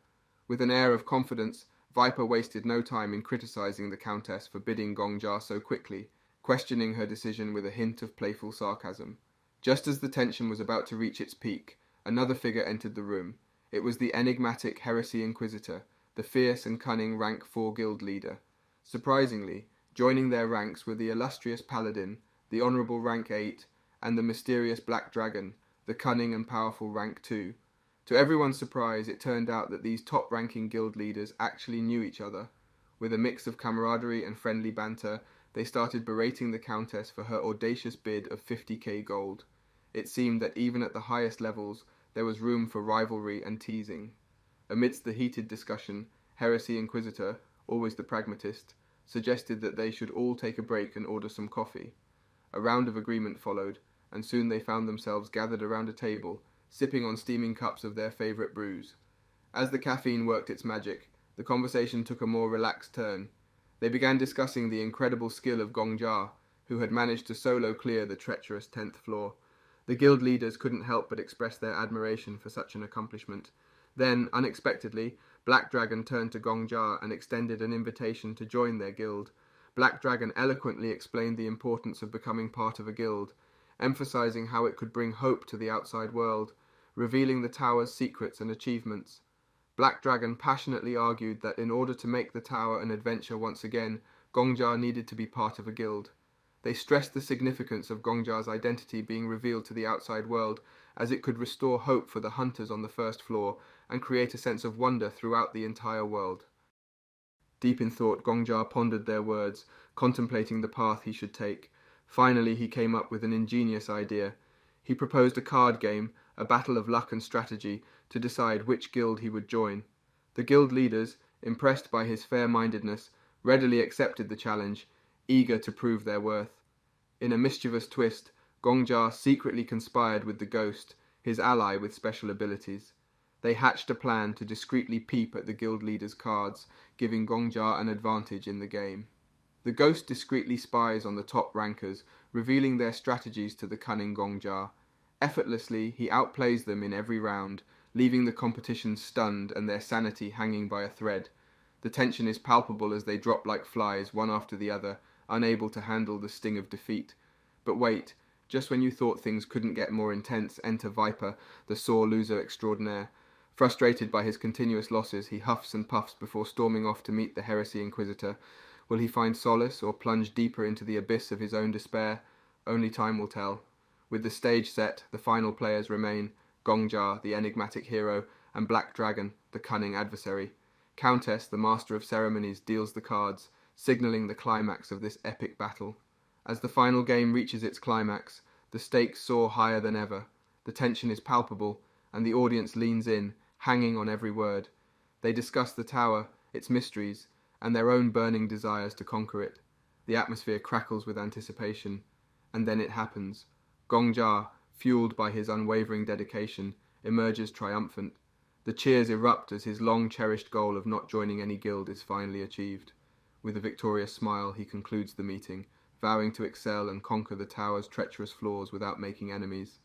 With an air of confidence, Viper wasted no time in criticizing the Countess for bidding Gongja so quickly, questioning her decision with a hint of playful sarcasm. Just as the tension was about to reach its peak, another figure entered the room. It was the enigmatic Heresy Inquisitor, the fierce and cunning Rank 4 guild leader. Surprisingly, joining their ranks were the illustrious Paladin, the honorable Rank 8, and the mysterious Black Dragon, the cunning and powerful Rank 2. To everyone's surprise, it turned out that these top-ranking guild leaders actually knew each other. With a mix of camaraderie and friendly banter, they started berating the Countess for her audacious bid of 50k gold. It seemed that even at the highest levels, there was room for rivalry and teasing. Amidst the heated discussion, Heresy Inquisitor, always the pragmatist, suggested that they should all take a break and order some coffee. A round of agreement followed, and soon they found themselves gathered around a table, sipping on steaming cups of their favourite brews. As the caffeine worked its magic, the conversation took a more relaxed turn. They began discussing the incredible skill of Gongja, who had managed to solo clear the treacherous 10th floor. The guild leaders couldn't help but express their admiration for such an accomplishment. Then, unexpectedly, Black Dragon turned to Gongja and extended an invitation to join their guild. Black Dragon eloquently explained the importance of becoming part of a guild, emphasizing how it could bring hope to the outside world, revealing the tower's secrets and achievements. Black Dragon passionately argued that in order to make the tower an adventure once again, Gongja needed to be part of a guild. They stressed the significance of Gongja's identity being revealed to the outside world, as it could restore hope for the hunters on the first floor and create a sense of wonder throughout the entire world. Deep in thought, Gongja pondered their words, contemplating the path he should take. Finally, he came up with an ingenious idea. He proposed a card game, a battle of luck and strategy, to decide which guild he would join. The guild leaders, impressed by his fair-mindedness, readily accepted the challenge, eager to prove their worth. In a mischievous twist, Gongja secretly conspired with the ghost, his ally with special abilities. They hatched a plan to discreetly peep at the guild leaders' cards, giving Gongja an advantage in the game. The ghost discreetly spies on the top rankers, revealing their strategies to the cunning Gongja. Effortlessly, he outplays them in every round, leaving the competition stunned and their sanity hanging by a thread. The tension is palpable as they drop like flies, one after the other, unable to handle the sting of defeat. But wait, just when you thought things couldn't get more intense, enter Viper, the sore loser extraordinaire. Frustrated by his continuous losses, he huffs and puffs before storming off to meet the Heresy Inquisitor. Will he find solace or plunge deeper into the abyss of his own despair? Only time will tell. With the stage set, the final players remain Gongja, the enigmatic hero, and Black Dragon, the cunning adversary. Countess, the master of ceremonies, deals the cards, signalling the climax of this epic battle. As the final game reaches its climax, the stakes soar higher than ever. The tension is palpable, and the audience leans in, hanging on every word. They discuss the tower, its mysteries, and their own burning desires to conquer it. The atmosphere crackles with anticipation, and then it happens. Gongja, fueled by his unwavering dedication, emerges triumphant. The cheers erupt as his long-cherished goal of not joining any guild is finally achieved. With a victorious smile, he concludes the meeting, vowing to excel and conquer the tower's treacherous floors without making enemies.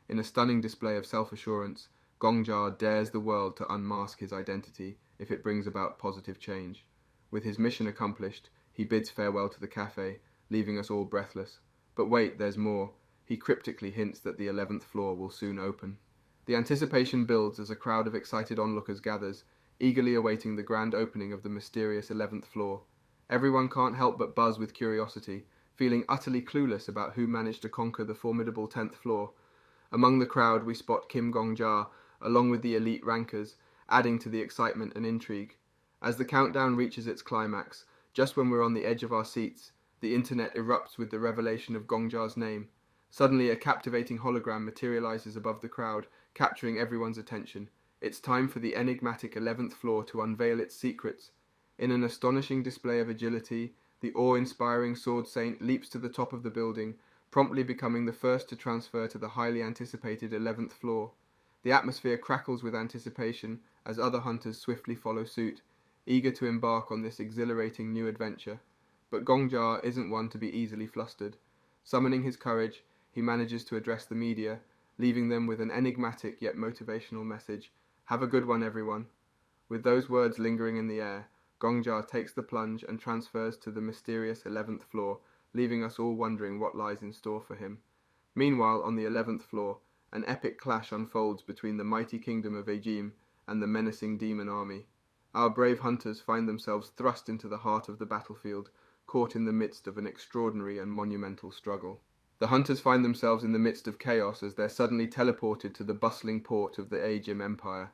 In a stunning display of self-assurance, Gongja dares the world to unmask his identity if it brings about positive change. With his mission accomplished, he bids farewell to the cafe, leaving us all breathless. But wait, there's more. He cryptically hints that the 11th floor will soon open. The anticipation builds as a crowd of excited onlookers gathers, eagerly awaiting the grand opening of the mysterious 11th floor. Everyone can't help but buzz with curiosity, feeling utterly clueless about who managed to conquer the formidable 10th floor. Among the crowd we spot Kim Gong-ja, along with the elite rankers, adding to the excitement and intrigue. As the countdown reaches its climax, just when we're on the edge of our seats, the internet erupts with the revelation of Gong-ja's name. Suddenly a captivating hologram materializes above the crowd, capturing everyone's attention. It's time for the enigmatic 11th floor to unveil its secrets. In an astonishing display of agility, the awe-inspiring Sword Saint leaps to the top of the building, promptly becoming the first to transfer to the highly anticipated 11th floor. The atmosphere crackles with anticipation as other hunters swiftly follow suit, eager to embark on this exhilarating new adventure. But Gong-ja isn't one to be easily flustered. Summoning his courage, he manages to address the media, leaving them with an enigmatic yet motivational message. "Have a good one, everyone." With those words lingering in the air, Gong-ja takes the plunge and transfers to the mysterious 11th floor, leaving us all wondering what lies in store for him. Meanwhile, on the 11th floor, an epic clash unfolds between the mighty kingdom of Aegim and the menacing demon army. Our brave hunters find themselves thrust into the heart of the battlefield, caught in the midst of an extraordinary and monumental struggle. The hunters find themselves in the midst of chaos as they're suddenly teleported to the bustling port of the Aegim Empire.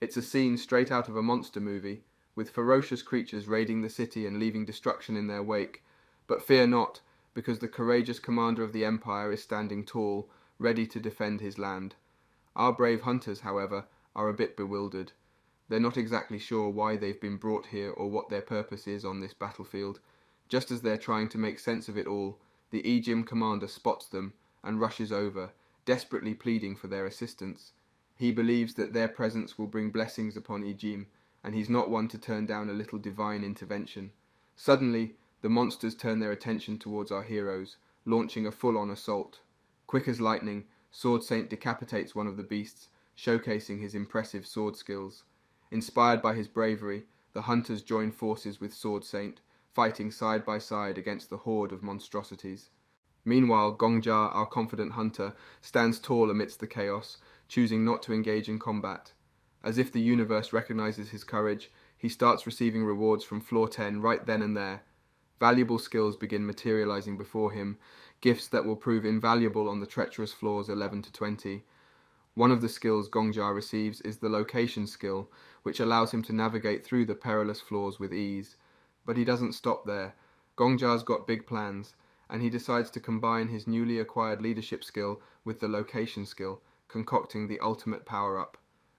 It's a scene straight out of a monster movie, with ferocious creatures raiding the city and leaving destruction in their wake. But fear not, because the courageous commander of the empire is standing tall, ready to defend his land. Our brave hunters, however, are a bit bewildered. They're not exactly sure why they've been brought here or what their purpose is on this battlefield. Just as they're trying to make sense of it all, the Aegim commander spots them and rushes over, desperately pleading for their assistance. He believes that their presence will bring blessings upon Aegim, and he's not one to turn down a little divine intervention. Suddenly, the monsters turn their attention towards our heroes, launching a full-on assault. Quick as lightning, Sword Saint decapitates one of the beasts, showcasing his impressive sword skills. Inspired by his bravery, the hunters join forces with Sword Saint, fighting side by side against the horde of monstrosities. Meanwhile, Gong-ja, our confident hunter, stands tall amidst the chaos, choosing not to engage in combat. As if the universe recognizes his courage, he starts receiving rewards from Floor 10 right then and there. Valuable skills begin materializing before him, gifts that will prove invaluable on the treacherous floors 11 to 20. One of the skills Gong-ja receives is the location skill, which allows him to navigate through the perilous floors with ease. But he doesn't stop there. Gong-ja's got big plans, and he decides to combine his newly acquired leadership skill with the location skill, concocting the ultimate power-up.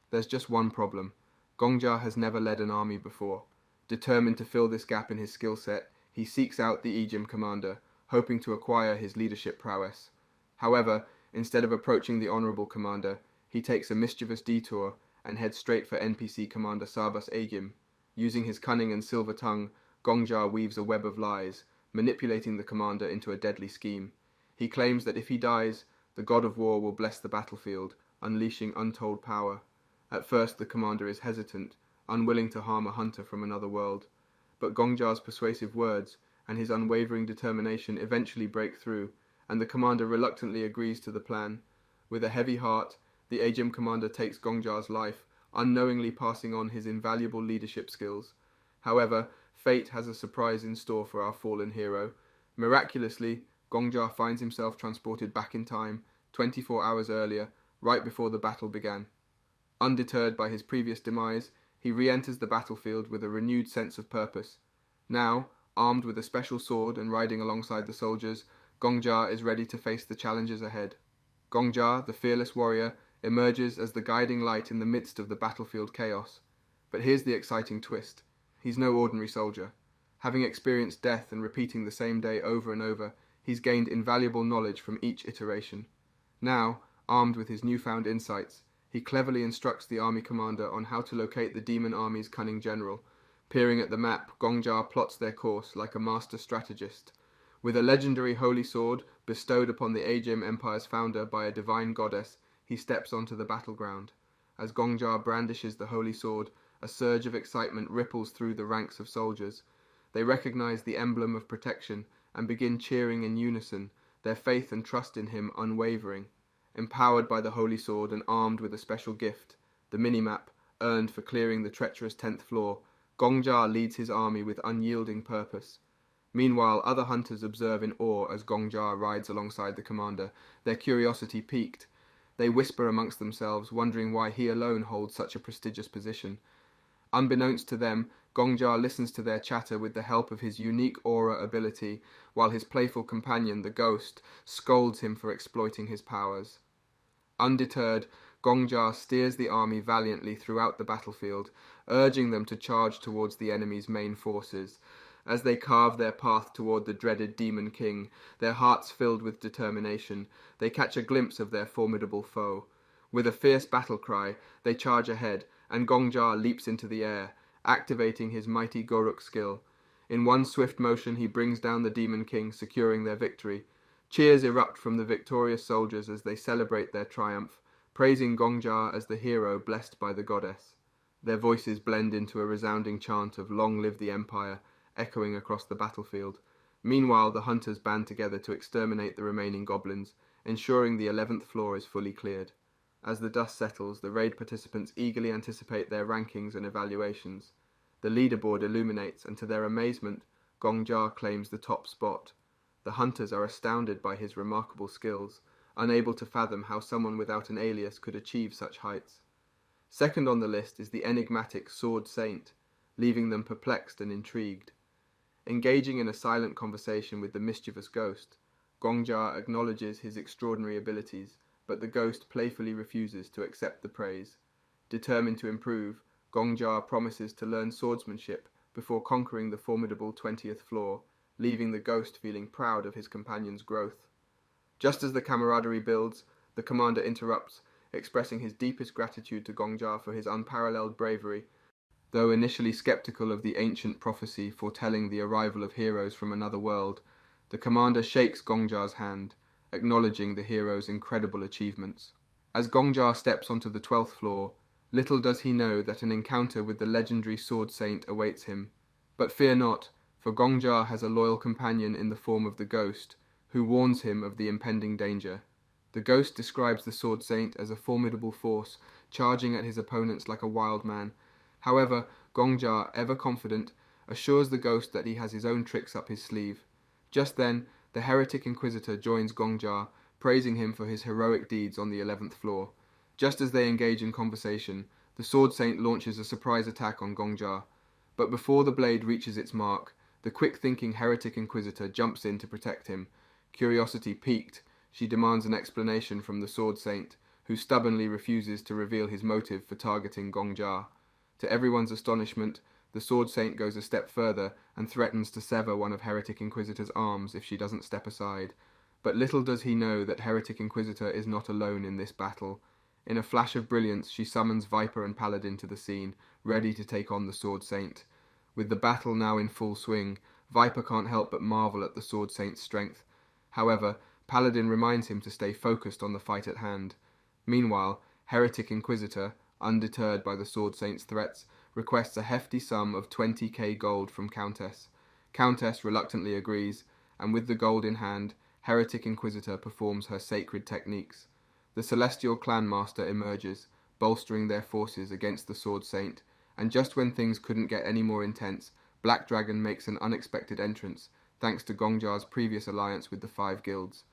There's just one problem. Gong-ja has never led an army before. Determined to fill this gap in his skill set, he seeks out the Aegim commander, hoping to acquire his leadership prowess. However, instead of approaching the honorable commander, he takes a mischievous detour and heads straight for NPC commander Sabas Aegim. Using his cunning and silver tongue, Gong-ja weaves a web of lies, manipulating the commander into a deadly scheme. He claims that if he dies, the god of war will bless the battlefield, unleashing untold power. At first the commander is hesitant, unwilling to harm a hunter from another world. But Gong-ja's persuasive words and his unwavering determination eventually break through, and the commander reluctantly agrees to the plan. With a heavy heart, the Aegim commander takes Gong-ja's life, unknowingly passing on his invaluable leadership skills. However, fate has a surprise in store for our fallen hero. Miraculously, Gong-ja finds himself transported back in time, 24 hours earlier, right before the battle began. Undeterred by his previous demise, he re-enters the battlefield with a renewed sense of purpose. Now, armed with a special sword and riding alongside the soldiers, Gong-ja is ready to face the challenges ahead. Gong-ja, the fearless warrior, emerges as the guiding light in the midst of the battlefield chaos. But here's the exciting twist. He's no ordinary soldier. Having experienced death and repeating the same day over and over, he's gained invaluable knowledge from each iteration. Now, armed with his newfound insights, he cleverly instructs the army commander on how to locate the demon army's cunning general. Peering at the map, Gong-ja plots their course like a master strategist. With a legendary holy sword bestowed upon the Aegim Empire's founder by a divine goddess, he steps onto the battleground. As Gong-ja brandishes the holy sword, a surge of excitement ripples through the ranks of soldiers. They recognize the emblem of protection and begin cheering in unison, their faith and trust in him unwavering. Empowered by the holy sword and armed with a special gift, the minimap, earned for clearing the treacherous 10th floor, Gong-ja leads his army with unyielding purpose. Meanwhile, other hunters observe in awe as Gongja rides alongside the commander, their curiosity piqued. They whisper amongst themselves, wondering why he alone holds such a prestigious position. Unbeknownst to them, Gongja listens to their chatter with the help of his unique aura ability, while his playful companion, the ghost, scolds him for exploiting his powers. Undeterred, Gongja steers the army valiantly throughout the battlefield, urging them to charge towards the enemy's main forces. As they carve their path toward the dreaded Demon King, their hearts filled with determination, they catch a glimpse of their formidable foe. With a fierce battle cry, they charge ahead, and Gongja leaps into the air, activating his mighty Goruk skill. In one swift motion he brings down the Demon King, securing their victory. Cheers erupt from the victorious soldiers as they celebrate their triumph, praising Gongja as the hero blessed by the goddess. Their voices blend into a resounding chant of "Long live the Empire," echoing across the battlefield. Meanwhile, the hunters band together to exterminate the remaining goblins, ensuring the 11th floor is fully cleared. As the dust settles, the raid participants eagerly anticipate their rankings and evaluations. The leaderboard illuminates, and to their amazement, Gongja claims the top spot. The hunters are astounded by his remarkable skills, unable to fathom how someone without an alias could achieve such heights. Second on the list is the enigmatic Sword Saint, leaving them perplexed and intrigued. Engaging in a silent conversation with the mischievous ghost, Gongja acknowledges his extraordinary abilities, but the ghost playfully refuses to accept the praise. Determined to improve, Gongja promises to learn swordsmanship before conquering the formidable 20th floor, leaving the ghost feeling proud of his companion's growth. Just as the camaraderie builds, the commander interrupts, expressing his deepest gratitude to Gongja for his unparalleled bravery. Though initially skeptical of the ancient prophecy foretelling the arrival of heroes from another world, the commander shakes Gongja's hand, acknowledging the hero's incredible achievements. As Gongja steps onto the 12th floor, little does he know that an encounter with the legendary Sword Saint awaits him. But fear not, for Gongja has a loyal companion in the form of the Ghost, who warns him of the impending danger. The Ghost describes the Sword Saint as a formidable force, charging at his opponents like a wild man. However, Gongja, ever confident, assures the Ghost that he has his own tricks up his sleeve. Just then, the heretic Inquisitor joins Gongja, praising him for his heroic deeds on the 11th floor. Just as they engage in conversation, the Sword Saint launches a surprise attack on Gongja. But before the blade reaches its mark, the quick-thinking heretic Inquisitor jumps in to protect him. Curiosity piqued, she demands an explanation from the Sword Saint, who stubbornly refuses to reveal his motive for targeting Gongja. To everyone's astonishment, the Sword Saint goes a step further and threatens to sever one of Heretic Inquisitor's arms if she doesn't step aside. But little does he know that Heretic Inquisitor is not alone in this battle. In a flash of brilliance, she summons Viper and Paladin to the scene, ready to take on the Sword Saint. With the battle now in full swing, Viper can't help but marvel at the Sword Saint's strength. However, Paladin reminds him to stay focused on the fight at hand. Meanwhile, Heretic Inquisitor, undeterred by the Sword Saint's threats, requests a hefty sum of 20k gold from Countess. Countess reluctantly agrees, and with the gold in hand, Heretic Inquisitor performs her sacred techniques. The Celestial Clan Master emerges, bolstering their forces against the Sword Saint, and just when things couldn't get any more intense, Black Dragon makes an unexpected entrance, thanks to Gongja's previous alliance with the 5 guilds.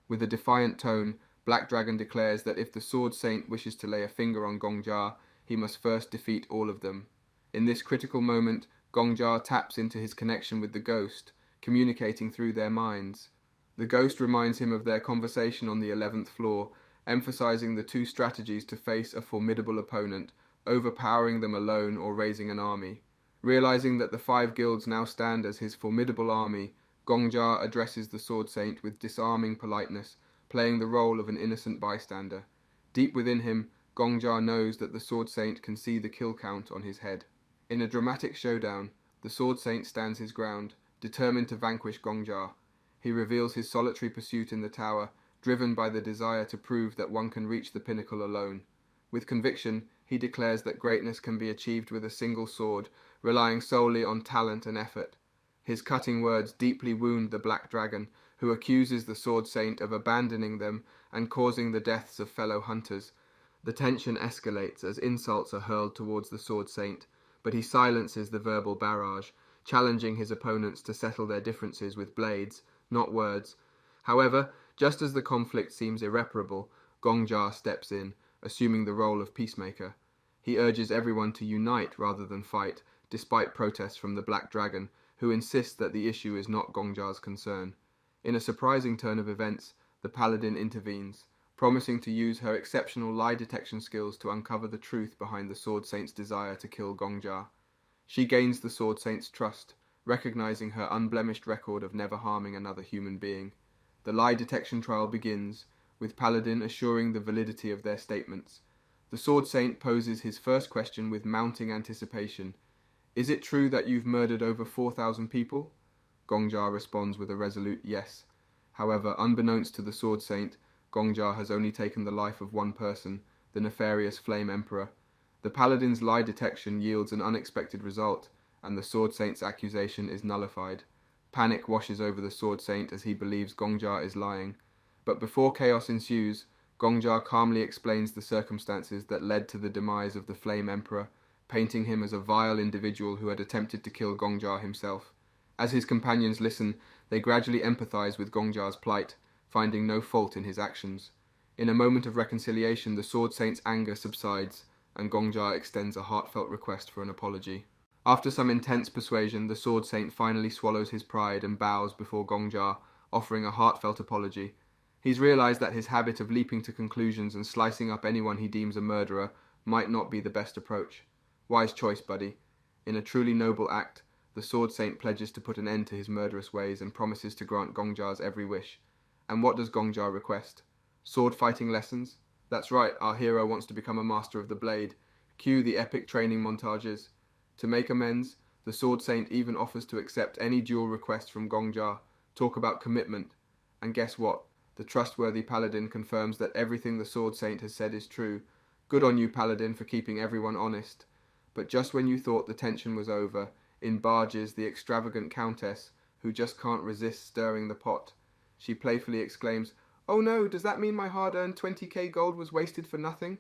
With a defiant tone, Black Dragon declares that if the Sword Saint wishes to lay a finger on Gongja, he must first defeat all of them. In this critical moment, Gongja taps into his connection with the Ghost, communicating through their minds. The Ghost reminds him of their conversation on the 11th floor, emphasizing the 2 strategies to face a formidable opponent, overpowering them alone or raising an army. Realizing that the 5 guilds now stand as his formidable army, Gongja addresses the Sword Saint with disarming politeness, playing the role of an innocent bystander. Deep within him, Gongja knows that the Sword Saint can see the kill count on his head. In a dramatic showdown, the Sword Saint stands his ground, determined to vanquish Gongja. He reveals his solitary pursuit in the tower, driven by the desire to prove that one can reach the pinnacle alone. With conviction, he declares that greatness can be achieved with a single sword, relying solely on talent and effort. His cutting words deeply wound the Black Dragon, who accuses the Sword Saint of abandoning them and causing the deaths of fellow hunters. The tension escalates as insults are hurled towards the Sword Saint, but he silences the verbal barrage, challenging his opponents to settle their differences with blades, not words. However, just as the conflict seems irreparable, Gongja steps in, assuming the role of peacemaker. He urges everyone to unite rather than fight, despite protests from the Black Dragon, who insists that the issue is not Gongja's concern. In a surprising turn of events, the Paladin intervenes, promising to use her exceptional lie detection skills to uncover the truth behind the Sword Saint's desire to kill Gongja. She gains the Sword Saint's trust, recognizing her unblemished record of never harming another human being. The lie detection trial begins, with Paladin assuring the validity of their statements. The Sword Saint poses his first question with mounting anticipation. "Is it true that you've murdered over 4,000 people?" Gongja responds with a resolute yes. However, unbeknownst to the Sword Saint, Gongja has only taken the life of one person, the nefarious Flame Emperor. The Paladin's lie detection yields an unexpected result, and the Sword Saint's accusation is nullified. Panic washes over the Sword Saint as he believes Gongja is lying. But before chaos ensues, Gongja calmly explains the circumstances that led to the demise of the Flame Emperor, painting him as a vile individual who had attempted to kill Gongja himself. As his companions listen, they gradually empathize with Gongja's plight, finding no fault in his actions. In a moment of reconciliation, the Sword Saint's anger subsides, and Gongja extends a heartfelt request for an apology. After some intense persuasion, the Sword Saint finally swallows his pride and bows before Gongja, offering a heartfelt apology. He's realized that his habit of leaping to conclusions and slicing up anyone he deems a murderer might not be the best approach. Wise choice, buddy. In a truly noble act, the Sword Saint pledges to put an end to his murderous ways and promises to grant Gongja's every wish. And what does Gongja request? Sword fighting lessons? That's right, our hero wants to become a master of the blade. Cue the epic training montages. To make amends, the Sword Saint even offers to accept any duel request from Gongja. Talk about commitment. And guess what? The trustworthy Paladin confirms that everything the Sword Saint has said is true. Good on you, Paladin, for keeping everyone honest. But just when you thought the tension was over, in barges the extravagant Countess, who just can't resist stirring the pot. She playfully exclaims, "Oh no, does that mean my hard-earned 20k gold was wasted for nothing?"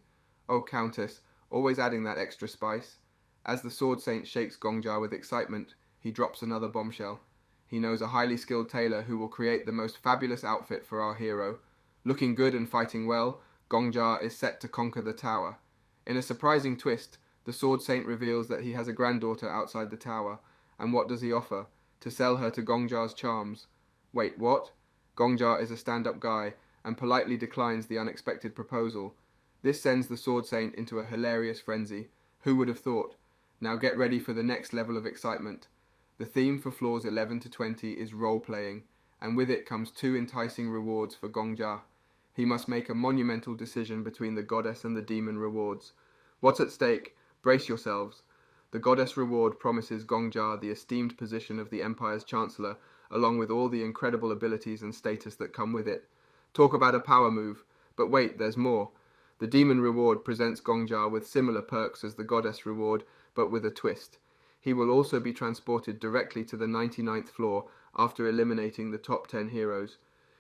Oh, Countess, always adding that extra spice. As the Sword Saint shakes Gongja with excitement, he drops another bombshell. He knows a highly skilled tailor who will create the most fabulous outfit for our hero. Looking good and fighting well, Gongja is set to conquer the tower. In a surprising twist, the Sword Saint reveals that he has a granddaughter outside the tower, and what does he offer? To sell her to Gongja's charms. Wait, what? Gongja is a stand-up guy, and politely declines the unexpected proposal. This sends the Sword Saint into a hilarious frenzy. Who would have thought? Now get ready for the next level of excitement. The theme for floors 11 to 20 is role-playing, and with it comes two enticing rewards for Gongja. He must make a monumental decision between the goddess and the demon rewards. What's at stake? Brace yourselves. The goddess reward promises Gongja the esteemed position of the Empire's Chancellor, along with all the incredible abilities and status that come with it. Talk about a power move. But wait, there's more. The demon reward presents Gongja with similar perks as the goddess reward, but with a twist. He will also be transported directly to the 99th floor after eliminating the top 10 heroes.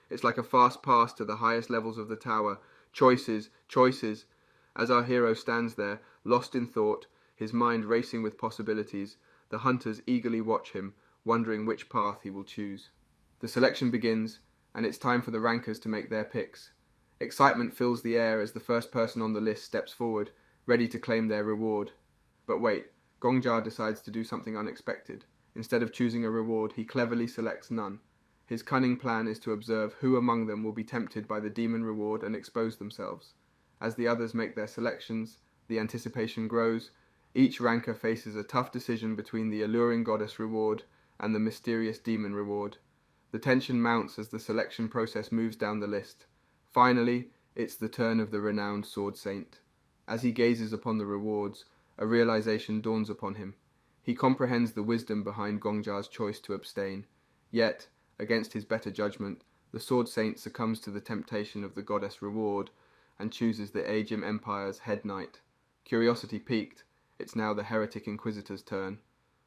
It's like a fast pass to the highest levels of the tower. Choices, choices. As our hero stands there, lost in thought, his mind racing with possibilities, the hunters eagerly watch him, wondering which path he will choose. The selection begins, and it's time for the rankers to make their picks. Excitement fills the air as the first person on the list steps forward, ready to claim their reward. But wait, Gongja decides to do something unexpected. Instead of choosing a reward, he cleverly selects none. His cunning plan is to observe who among them will be tempted by the demon reward and expose themselves. As the others make their selections, the anticipation grows. Each ranker faces a tough decision between the alluring goddess reward and the mysterious demon reward. The tension mounts as the selection process moves down the list. Finally, it's the turn of the renowned Sword Saint. As he gazes upon the rewards, a realization dawns upon him. He comprehends the wisdom behind Gongja's choice to abstain. Yet, against his better judgment, the Sword Saint succumbs to the temptation of the goddess reward and chooses the Aegim Empire's head knight. Curiosity piqued, it's now the heretic Inquisitor's turn.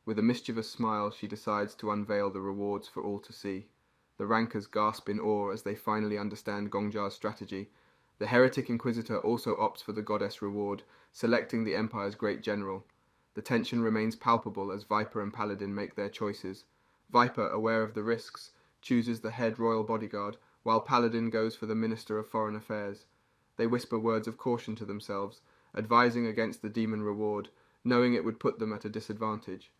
With a mischievous smile, she decides to unveil the rewards for all to see. The rankers gasp in awe as they finally understand Gongja's strategy. The heretic Inquisitor also opts for the goddess reward, selecting the Empire's great general. The tension remains palpable as Viper and Paladin make their choices. Viper, aware of the risks, chooses the head royal bodyguard, while Paladin goes for the Minister of Foreign Affairs. They whisper words of caution to themselves, advising against the demon reward, knowing it would put them at a disadvantage.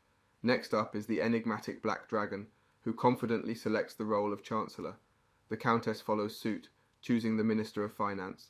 Next up is the enigmatic Black Dragon, who confidently selects the role of Chancellor. The Countess follows suit, choosing the Minister of Finance.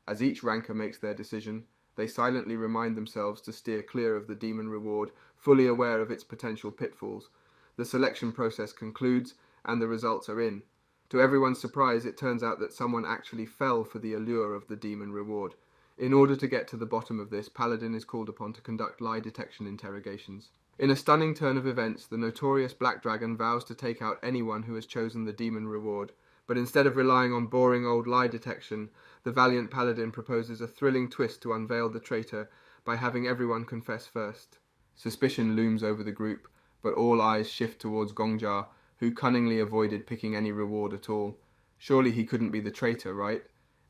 As each ranker makes their decision, they silently remind themselves to steer clear of the demon reward, fully aware of its potential pitfalls. The selection process concludes, and the results are in. To everyone's surprise, it turns out that someone actually fell for the allure of the demon reward. In order to get to the bottom of this, Paladin is called upon to conduct lie detection interrogations. In a stunning turn of events, the notorious Black Dragon vows to take out anyone who has chosen the demon reward, but instead of relying on boring old lie detection, the valiant Paladin proposes a thrilling twist to unveil the traitor by having everyone confess first. Suspicion looms over the group, but all eyes shift towards Gongja, who cunningly avoided picking any reward at all. Surely he couldn't be the traitor, right?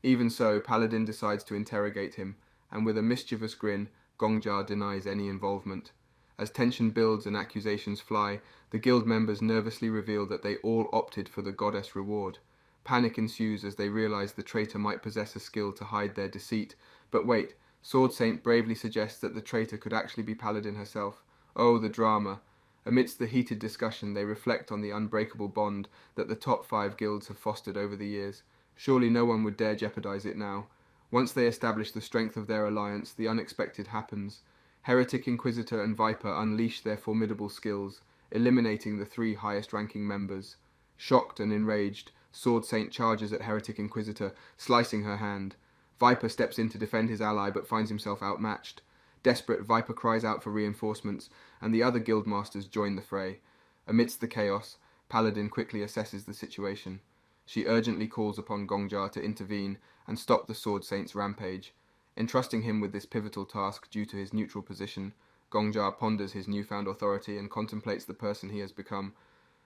Even so, Paladin decides to interrogate him, and with a mischievous grin, Gongja denies any involvement. As tension builds and accusations fly, the guild members nervously reveal that they all opted for the goddess reward. Panic ensues as they realize the traitor might possess a skill to hide their deceit. But wait, Sword Saint bravely suggests that the traitor could actually be Paladin herself. Oh, the drama. Amidst the heated discussion, they reflect on the unbreakable bond that the top 5 guilds have fostered over the years. Surely no one would dare jeopardize it now. Once they establish the strength of their alliance, the unexpected happens. Heretic Inquisitor and Viper unleash their formidable skills, eliminating the 3 highest-ranking members. Shocked and enraged, Sword Saint charges at Heretic Inquisitor, slicing her hand. Viper steps in to defend his ally but finds himself outmatched. Desperate, Viper cries out for reinforcements, and the other guildmasters join the fray. Amidst the chaos, Paladin quickly assesses the situation. She urgently calls upon Gongja to intervene and stop the Sword Saint's rampage. Entrusting him with this pivotal task due to his neutral position, Gongja ponders his newfound authority and contemplates the person he has become.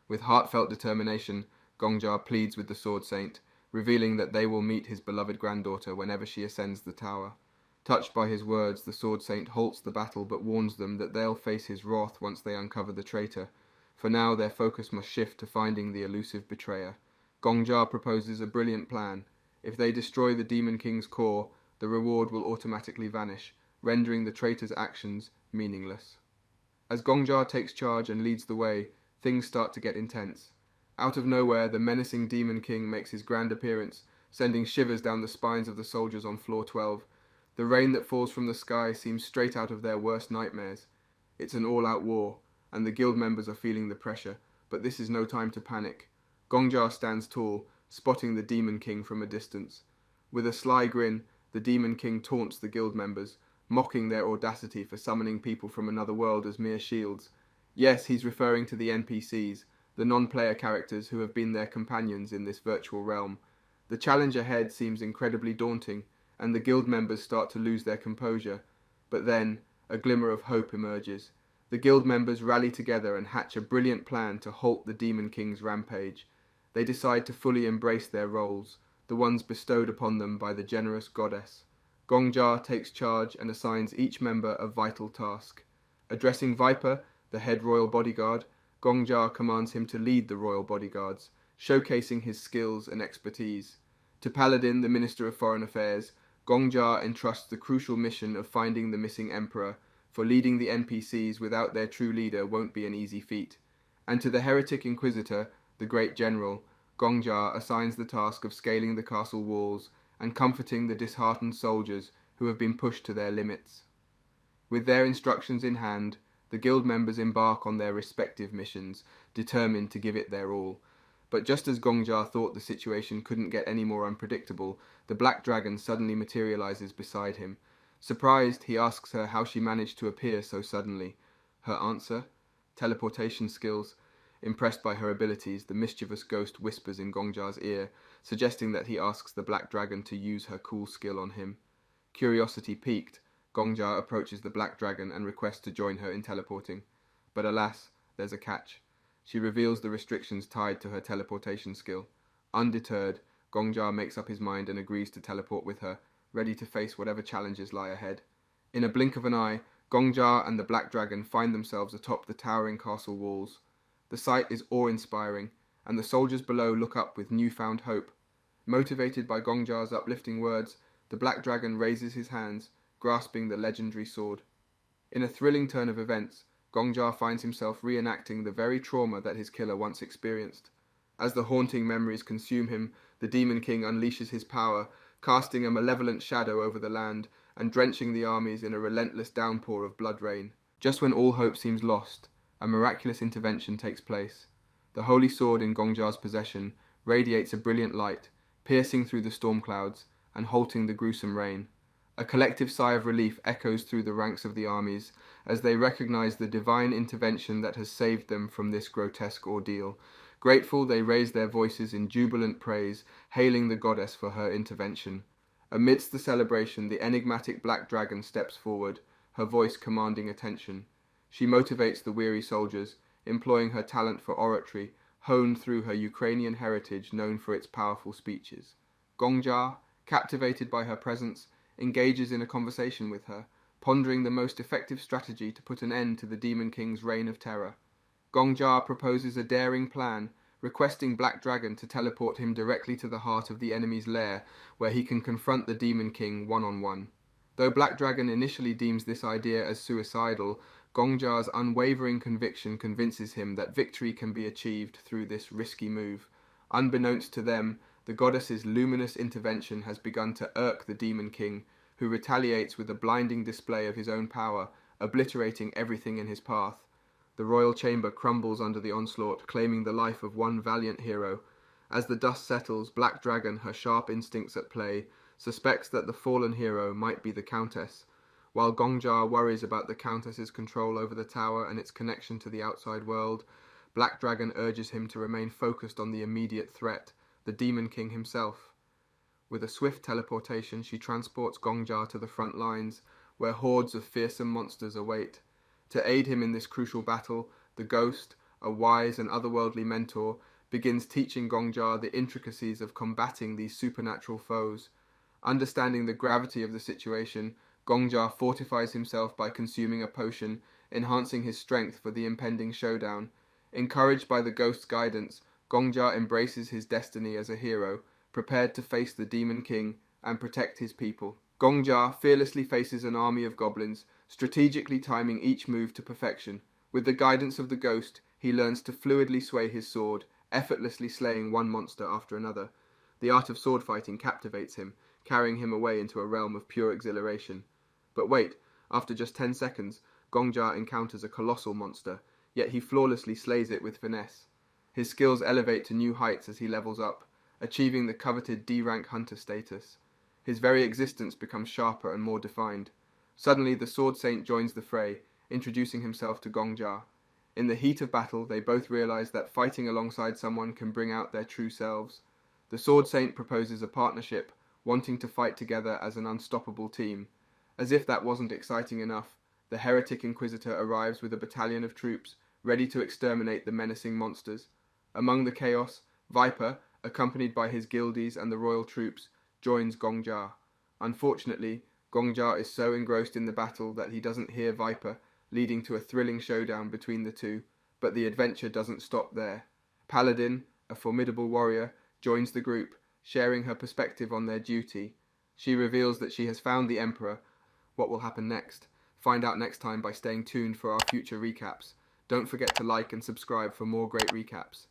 With heartfelt determination, Gongja pleads with the Sword Saint, revealing that they will meet his beloved granddaughter whenever she ascends the tower. Touched by his words, the Sword Saint halts the battle but warns them that they'll face his wrath once they uncover the traitor. For now, their focus must shift to finding the elusive betrayer. Gongja proposes a brilliant plan. If they destroy the Demon King's core, the reward will automatically vanish, rendering the traitor's actions meaningless. As Gongja takes charge and leads the way, things start to get intense. Out of nowhere, the menacing Demon King makes his grand appearance, sending shivers down the spines of the soldiers on floor 12. The rain that falls from the sky seems straight out of their worst nightmares. It's an all-out war, and the guild members are feeling the pressure, but this is no time to panic. Gongja stands tall, spotting the Demon King from a distance. With a sly grin, the Demon King taunts the guild members, mocking their audacity for summoning people from another world as mere shields. Yes, he's referring to the NPCs, the non-player characters who have been their companions in this virtual realm. The challenge ahead seems incredibly daunting, and the guild members start to lose their composure. But then, a glimmer of hope emerges. The guild members rally together and hatch a brilliant plan to halt the Demon King's rampage. They decide to fully embrace their roles, the ones bestowed upon them by the generous goddess. Gongja takes charge and assigns each member a vital task. Addressing Viper, the head royal bodyguard, Gongja commands him to lead the royal bodyguards, showcasing his skills and expertise. To Paladin, the Minister of Foreign Affairs, Gongja entrusts the crucial mission of finding the missing emperor, for leading the NPCs without their true leader won't be an easy feat. And to the Heretic Inquisitor, the great general, Gongja assigns the task of scaling the castle walls and comforting the disheartened soldiers who have been pushed to their limits. With their instructions in hand, the guild members embark on their respective missions, determined to give it their all. But just as Gongja thought the situation couldn't get any more unpredictable, the Black Dragon suddenly materializes beside him. Surprised, he asks her how she managed to appear so suddenly. Her answer? Teleportation skills. Impressed by her abilities, the mischievous ghost whispers in Gongja's ear, suggesting that he asks the Black Dragon to use her cool skill on him. Curiosity piqued, Gongja approaches the Black Dragon and requests to join her in teleporting. But alas, there's a catch. She reveals the restrictions tied to her teleportation skill. Undeterred, Gongja makes up his mind and agrees to teleport with her, ready to face whatever challenges lie ahead. In a blink of an eye, Gongja and the Black Dragon find themselves atop the towering castle walls. The sight is awe-inspiring, and the soldiers below look up with newfound hope. Motivated by Gongja's uplifting words, the Black Dragon raises his hands, grasping the legendary sword. In a thrilling turn of events, Gongja finds himself reenacting the very trauma that his killer once experienced. As the haunting memories consume him, the Demon King unleashes his power, casting a malevolent shadow over the land and drenching the armies in a relentless downpour of blood rain. Just when all hope seems lost, a miraculous intervention takes place. The holy sword in Gongja's possession radiates a brilliant light, piercing through the storm clouds and halting the gruesome rain. A collective sigh of relief echoes through the ranks of the armies as they recognize the divine intervention that has saved them from this grotesque ordeal. Grateful, they raise their voices in jubilant praise, hailing the goddess for her intervention. Amidst the celebration, the enigmatic Black Dragon steps forward, her voice commanding attention. She motivates the weary soldiers, employing her talent for oratory, honed through her Ukrainian heritage known for its powerful speeches. Gongja, captivated by her presence, engages in a conversation with her, pondering the most effective strategy to put an end to the Demon King's reign of terror. Gongja proposes a daring plan, requesting Black Dragon to teleport him directly to the heart of the enemy's lair, where he can confront the Demon King one-on-one. Though Black Dragon initially deems this idea as suicidal, Gongja's unwavering conviction convinces him that victory can be achieved through this risky move. Unbeknownst to them, the goddess's luminous intervention has begun to irk the Demon King, who retaliates with a blinding display of his own power, obliterating everything in his path. The royal chamber crumbles under the onslaught, claiming the life of one valiant hero. As the dust settles, Black Dragon, her sharp instincts at play, suspects that the fallen hero might be the Countess. While Gongja worries about the Countess's control over the tower and its connection to the outside world, Black Dragon urges him to remain focused on the immediate threat, the Demon King himself. With a swift teleportation, she transports Gongja to the front lines, where hordes of fearsome monsters await. To aid him in this crucial battle, the Ghost, a wise and otherworldly mentor, begins teaching Gongja the intricacies of combating these supernatural foes. Understanding the gravity of the situation, Gongja fortifies himself by consuming a potion, enhancing his strength for the impending showdown. Encouraged by the Ghost's guidance, Gongja embraces his destiny as a hero, prepared to face the Demon King and protect his people. Gongja fearlessly faces an army of goblins, strategically timing each move to perfection. With the guidance of the Ghost, he learns to fluidly sway his sword, effortlessly slaying one monster after another. The art of sword fighting captivates him, carrying him away into a realm of pure exhilaration. But wait, after just 10 seconds, Gongja encounters a colossal monster, yet he flawlessly slays it with finesse. His skills elevate to new heights as he levels up, achieving the coveted D-rank hunter status. His very existence becomes sharper and more defined. Suddenly, the Sword Saint joins the fray, introducing himself to Gongja. In the heat of battle, they both realize that fighting alongside someone can bring out their true selves. The Sword Saint proposes a partnership, wanting to fight together as an unstoppable team. As if that wasn't exciting enough, the heretic Inquisitor arrives with a battalion of troops, ready to exterminate the menacing monsters. Among the chaos, Viper, accompanied by his guildies and the royal troops, joins Gongja. Unfortunately, Gongja is so engrossed in the battle that he doesn't hear Viper, leading to a thrilling showdown between the two, but the adventure doesn't stop there. Paladin, a formidable warrior, joins the group, sharing her perspective on their duty. She reveals that she has found the Emperor. What will happen next? Find out next time by staying tuned for our future recaps. Don't forget to like and subscribe for more great recaps.